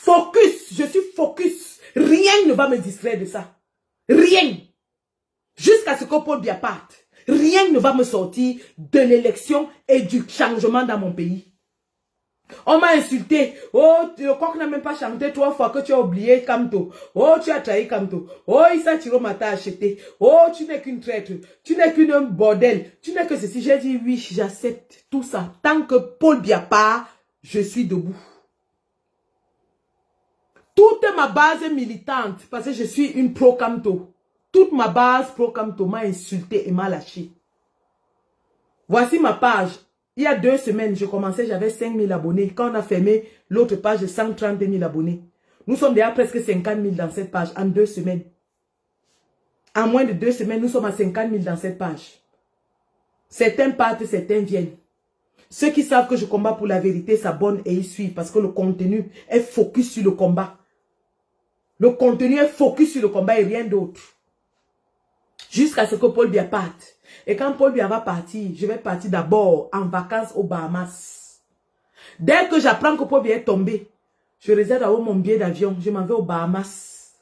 Focus, je suis focus. Rien ne va me distraire de ça. Rien. Jusqu'à ce que Paul Biya parte. Rien ne va me sortir de l'élection et du changement dans mon pays. On m'a insulté. Oh, le coq n'a même pas chanté 3 fois que tu as oublié Kamto. Oh, tu as trahi Kamto. Oh, Issa Chiroma t'a acheté. Oh, tu n'es qu'une traître. Tu n'es qu'une bordel. Tu n'es que ceci. J'ai dit oui, j'accepte tout ça. Tant que Paul Biya part, je suis debout. Toute ma base militante, parce que je suis une pro-Kamto. Toute ma base pro-Kamto m'a insulté et m'a lâché. Voici ma page. Il y a 2 semaines, je commençais, j'avais 5 000 abonnés. Quand on a fermé l'autre page de 130 000 abonnés. Nous sommes déjà presque 50 000 dans cette page en 2 semaines. En moins de 2 semaines, nous sommes à 50 000 dans cette page. Certains partent, certains viennent. Ceux qui savent que je combats pour la vérité s'abonnent et ils suivent parce que le contenu est focus sur le combat. Le contenu est focus sur le combat et rien d'autre. Jusqu'à ce que Paul Biya parte. Et quand Paul Biya va partir, je vais partir d'abord en vacances aux Bahamas. Dès que j'apprends que Paul Biya est tombé, je réserve d'abord mon billet d'avion. Je m'en vais aux Bahamas.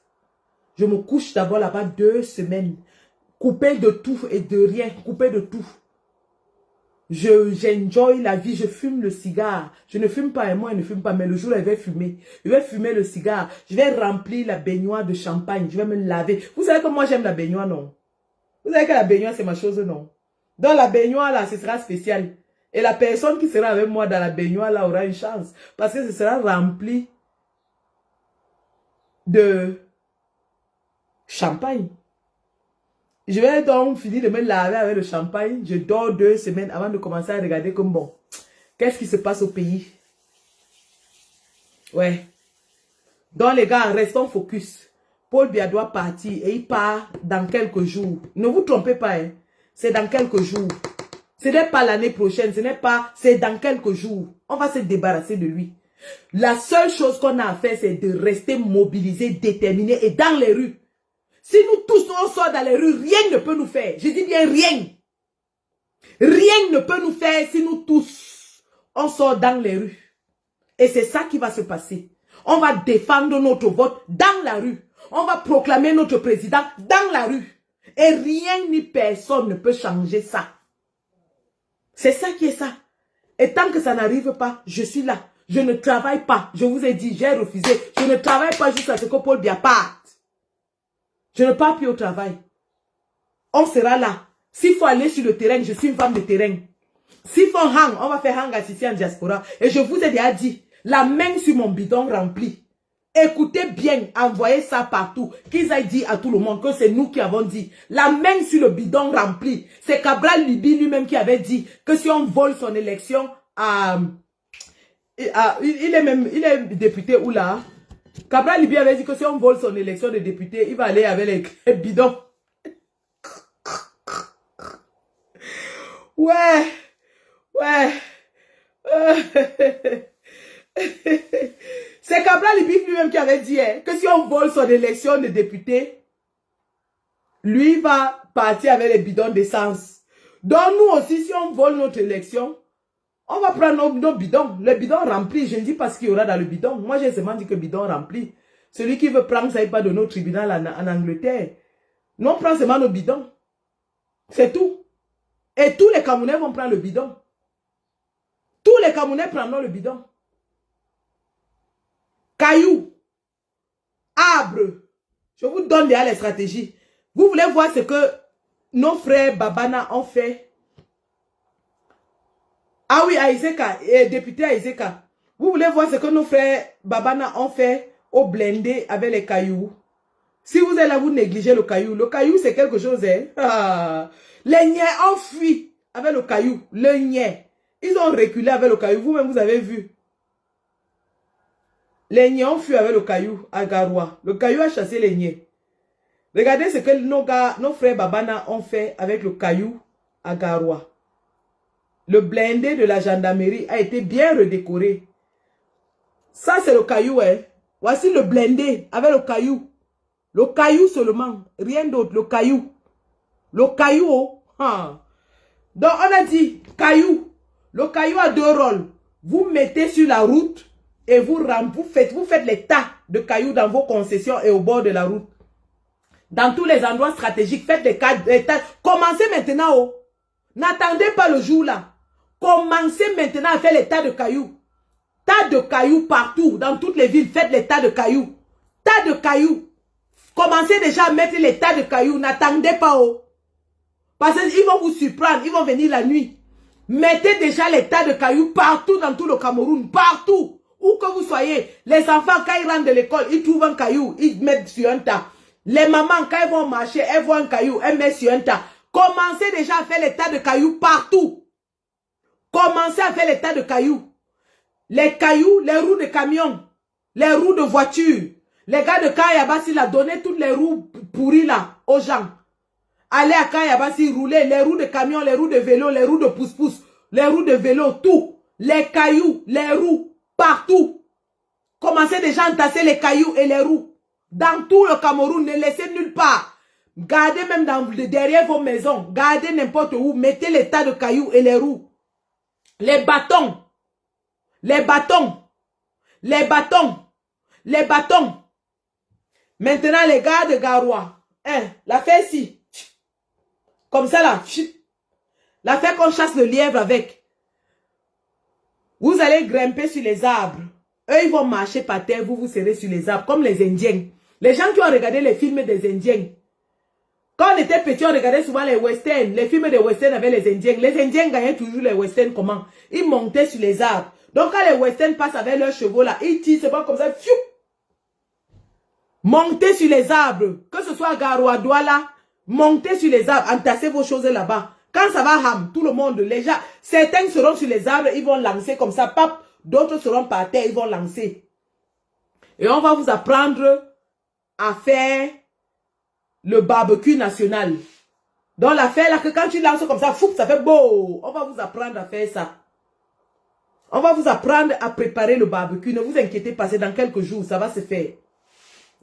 Je me couche d'abord là-bas 2 semaines. Coupé de tout et de rien. Coupé de tout. J'enjoy la vie, je fume le cigare. Je ne fume pas et moi, je ne fume pas. Mais le jour où je vais fumer. Je vais fumer le cigare. Je vais remplir la baignoire de champagne. Je vais me laver. Vous savez que moi, j'aime la baignoire, non? Vous savez que la baignoire, c'est ma chose, non? Dans la baignoire, là, ce sera spécial. Et la personne qui sera avec moi dans la baignoire, là, aura une chance. Parce que ce sera rempli de champagne. Je vais donc finir de me laver avec le champagne. Je dors 2 semaines avant de commencer à regarder comme bon. Qu'est-ce qui se passe au pays? Ouais. Donc les gars, restons focus. Paul Biya doit partir et il part dans quelques jours. Ne vous trompez pas, hein. C'est dans quelques jours. Ce n'est pas l'année prochaine, ce n'est pas... C'est dans quelques jours. On va se débarrasser de lui. La seule chose qu'on a à faire, c'est de rester mobilisé, déterminé et dans les rues. Si nous tous, on sort dans les rues, rien ne peut nous faire. Je dis bien rien. Rien ne peut nous faire si nous tous, on sort dans les rues. Et c'est ça qui va se passer. On va défendre notre vote dans la rue. On va proclamer notre président dans la rue. Et rien ni personne ne peut changer ça. C'est ça qui est ça. Et tant que ça n'arrive pas, je suis là. Je ne travaille pas. Je vous ai dit, j'ai refusé. Je ne travaille pas jusqu'à ce que Paul Biya parte. Je ne pars plus au travail. On sera là. S'il faut aller sur le terrain, je suis une femme de terrain. S'il faut hang, on va faire hang ici en diaspora. Et je vous ai déjà dit, la main sur mon bidon rempli. Écoutez bien, envoyez ça partout. Qu'ils aillent dire à tout le monde que c'est nous qui avons dit. La main sur le bidon rempli. C'est Cabral Liby lui-même qui avait dit que si on vole son élection il est député où là? Cabral Liby avait dit que si on vole son élection de député, il va aller avec les bidons. Ouais. C'est Cabral Liby lui-même qui avait dit que si on vole son élection de député, lui va partir avec les bidons d'essence. Donc nous aussi, si on vole notre élection, on va prendre nos bidons. Le bidon rempli, je ne dis pas ce qu'il y aura dans le bidon. Moi, j'ai seulement dit que bidon rempli. Celui qui veut prendre ça, il part de nos tribunaux en Angleterre. Nous, on prend seulement nos bidons. C'est tout. Et tous les Camerounais vont prendre le bidon. Tous les Camerounais prendront le bidon. Cailloux, arbre. Je vous donne déjà les stratégies. Vous voulez voir ce que nos frères Babana ont fait? Ah oui, à Iseka, député à Iseka. Vous voulez voir ce que nos frères Babana ont fait au blindé avec les cailloux? Si vous êtes là, vous négligez le caillou. Le caillou, c'est quelque chose, hein? Ah. Les niais ont fui avec le caillou. Le niais. Ils ont reculé avec le caillou. Vous-même, vous avez vu. Les niais ont fui avec le caillou à Garoua. Le caillou a chassé les niais. Regardez ce que nos frères Babana ont fait avec le caillou à Garoua. Le blindé de la gendarmerie a été bien redécoré. Ça, c'est le caillou, hein. Voici le blindé avec le caillou. Le caillou seulement. Rien d'autre. Le caillou. Le caillou, oh. Donc, on a dit caillou. Le caillou a 2 rôles. Vous mettez sur la route et vous faites les tas de cailloux dans vos concessions et au bord de la route. Dans tous les endroits stratégiques, faites des tas. Commencez maintenant. Oh. N'attendez pas le jour là. Commencez maintenant à faire les tas de cailloux. Tas de cailloux partout, dans toutes les villes, faites les tas de cailloux. Tas de cailloux. Commencez déjà à mettre les tas de cailloux. N'attendez pas. Oh. Parce qu'ils vont vous surprendre, ils vont venir la nuit. Mettez déjà les tas de cailloux partout dans tout le Cameroun, partout. Où que vous soyez, les enfants, quand ils rentrent de l'école, ils trouvent un caillou, ils mettent sur un tas. Les mamans, quand elles vont marcher, elles voient un caillou, elles mettent sur un tas. Commencez déjà à faire les tas de cailloux partout. Commencez à faire les tas de cailloux. Les cailloux, les roues de camion, les roues de voiture. Les gars de Kayabassi, il a donné toutes les roues pourries là aux gens. Allez à Kayabassi, rouler les roues de camion, les roues de vélo, les roues de pousse-pousse, les roues de vélo, tout. Les cailloux, les roues, partout. Commencez déjà à entasser les cailloux et les roues. Dans tout le Cameroun, ne laissez nulle part. Gardez même derrière vos maisons. Gardez n'importe où. Mettez les tas de cailloux et les roues. Les bâtons. Les bâtons. Les bâtons. Les bâtons. Maintenant, les gars de Garoua. Hein, l'affaire ici. Comme ça là. L'affaire qu'on chasse le lièvre avec. Vous allez grimper sur les arbres. Eux, ils vont marcher par terre. Vous serez sur les arbres. Comme les Indiens. Les gens qui ont regardé les films des Indiens. Quand on était petit, on regardait souvent les westerns. Les films de westerns avec les Indiens. Les Indiens gagnaient toujours les westerns comment? Ils montaient sur les arbres. Donc quand les westerns passent avec leurs chevaux là, ils tirent, c'est pas comme ça. Fiou! Montez sur les arbres. Que ce soit à Garoua, Douala, montez sur les arbres, entassez vos choses là-bas. Quand ça va ham, tout le monde, les gens, certains seront sur les arbres, ils vont lancer comme ça, pap. D'autres seront par terre, ils vont lancer. Et on va vous apprendre à faire le barbecue national. Donc l'affaire là, que quand tu lances comme ça, fou, ça fait beau. On va vous apprendre à faire ça. On va vous apprendre à préparer le barbecue. Ne vous inquiétez pas, c'est dans quelques jours, ça va se faire.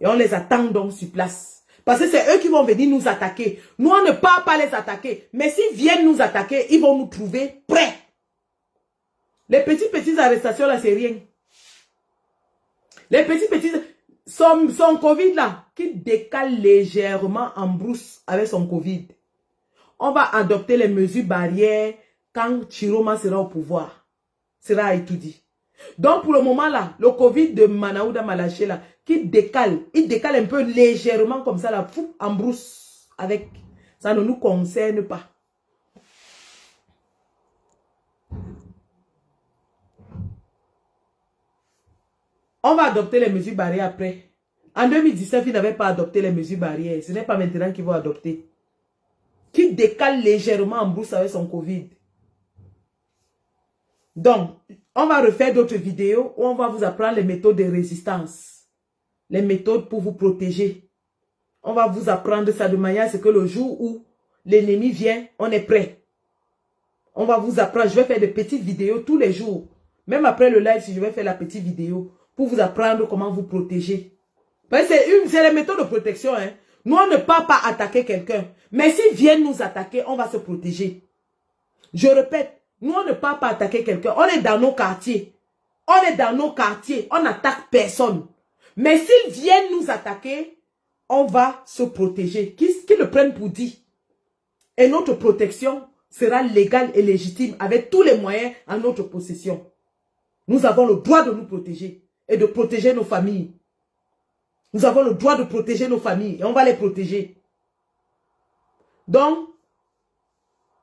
Et on les attend donc sur place. Parce que c'est eux qui vont venir nous attaquer. Nous, on ne part pas les attaquer. Mais s'ils viennent nous attaquer, ils vont nous trouver prêts. Les petites arrestations là, c'est rien. Les petites... Son Covid là, qui décale légèrement en brousse avec son Covid. On va adopter les mesures barrières quand Chiroma sera au pouvoir. Sera étudié. Donc pour le moment là, le Covid de Manaouda Malaché là, qui décale, il décale un peu légèrement comme ça là, fou, en brousse avec. Ça ne nous concerne pas. On va adopter les mesures barrières après. En 2019, ils n'avaient pas adopté les mesures barrières. Ce n'est pas maintenant qu'ils vont adopter. Qui décale légèrement en brousse avec son Covid. Donc, on va refaire d'autres vidéos où on va vous apprendre les méthodes de résistance. Les méthodes pour vous protéger. On va vous apprendre ça de manière à ce que le jour où l'ennemi vient, on est prêt. On va vous apprendre. Je vais faire des petites vidéos tous les jours. Même après le live, si je vais faire la petite vidéo pour vous apprendre comment vous protéger. C'est les méthodes de protection. Hein. Nous, on ne peut pas attaquer quelqu'un. Mais s'ils viennent nous attaquer, on va se protéger. Je répète, nous, on ne peut pas attaquer quelqu'un. On est dans nos quartiers. On est dans nos quartiers. On n'attaque personne. Mais s'ils viennent nous attaquer, on va se protéger. Qu'ils le prennent pour dit. Et notre protection sera légale et légitime avec tous les moyens à notre possession. Nous avons le droit de nous protéger et de protéger nos familles. Nous avons le droit de protéger nos familles et on va les protéger. Donc,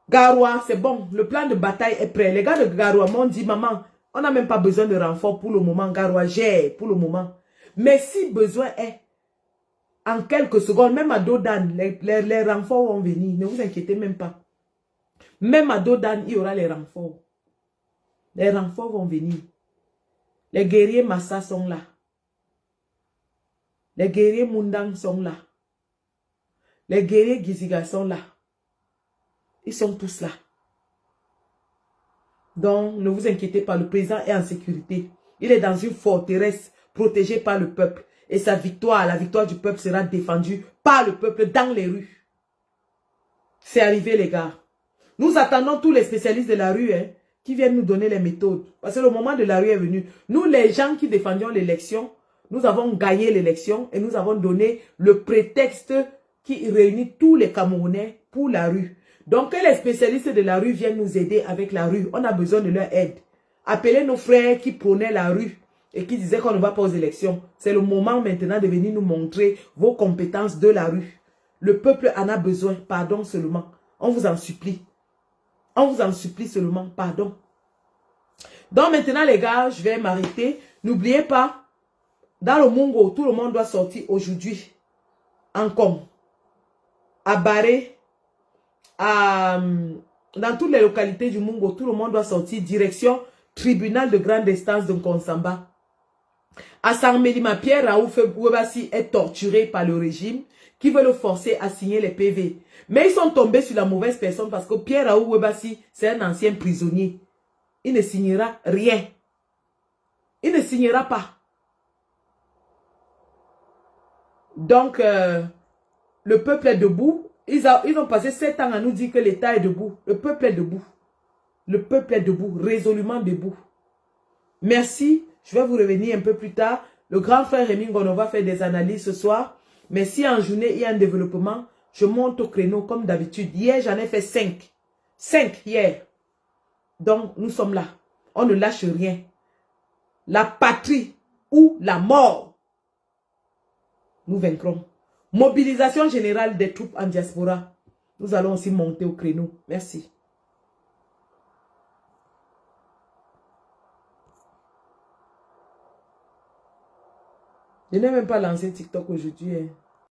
Garoua, c'est bon. Le plan de bataille est prêt. Les gars de Garoua m'ont dit, maman, on n'a même pas besoin de renfort pour le moment. Garoua gère pour le moment. Mais si besoin est, en quelques secondes, même à Dodan, les renforts vont venir. Ne vous inquiétez même pas. Même à Dodan, il y aura les renforts. Les renforts vont venir. Les guerriers Massa sont là. Les guerriers Mundang sont là. Les guerriers Giziga sont là. Ils sont tous là. Donc, ne vous inquiétez pas, le président est en sécurité. Il est dans une forteresse protégée par le peuple. Et sa victoire, la victoire du peuple sera défendue par le peuple dans les rues. C'est arrivé les gars. Nous attendons tous les spécialistes de la rue. Hein. qui viennent nous donner les méthodes. Parce que le moment de la rue est venu. Nous, les gens qui défendions l'élection, nous avons gagné l'élection et nous avons donné le prétexte qui réunit tous les Camerounais pour la rue. Donc, que les spécialistes de la rue viennent nous aider avec la rue, on a besoin de leur aide. Appelez nos frères qui prônaient la rue et qui disaient qu'on ne va pas aux élections. C'est le moment maintenant de venir nous montrer vos compétences de la rue. Le peuple en a besoin, pardon seulement. On vous en supplie. On vous en supplie seulement, pardon. Donc maintenant les gars, je vais m'arrêter. N'oubliez pas, dans le Mungo, tout le monde doit sortir aujourd'hui. En Com, à Barré, dans toutes les localités du Mungo, tout le monde doit sortir direction tribunal de grande instance de Nkonsamba. À Sarmélima, Pierre Raouf Webassi est torturé par le régime qui veut le forcer à signer les PV. Mais ils sont tombés sur la mauvaise personne parce que Pierre Raoult Webassi, c'est un ancien prisonnier. Il ne signera rien. Il ne signera pas. Donc, le peuple est debout. Ils ont passé 7 ans à nous dire que l'État est debout. Le peuple est debout. Le peuple est debout, résolument debout. Merci. Je vais vous revenir un peu plus tard. Le grand frère Rémi Ngono va faire des analyses ce soir. Mais si en journée, il y a un développement, je monte au créneau comme d'habitude. Hier, j'en ai fait 5. 5 hier. Donc, nous sommes là. On ne lâche rien. La patrie ou la mort. Nous vaincrons. Mobilisation générale des troupes en diaspora. Nous allons aussi monter au créneau. Merci. Je n'ai même pas lancé TikTok aujourd'hui.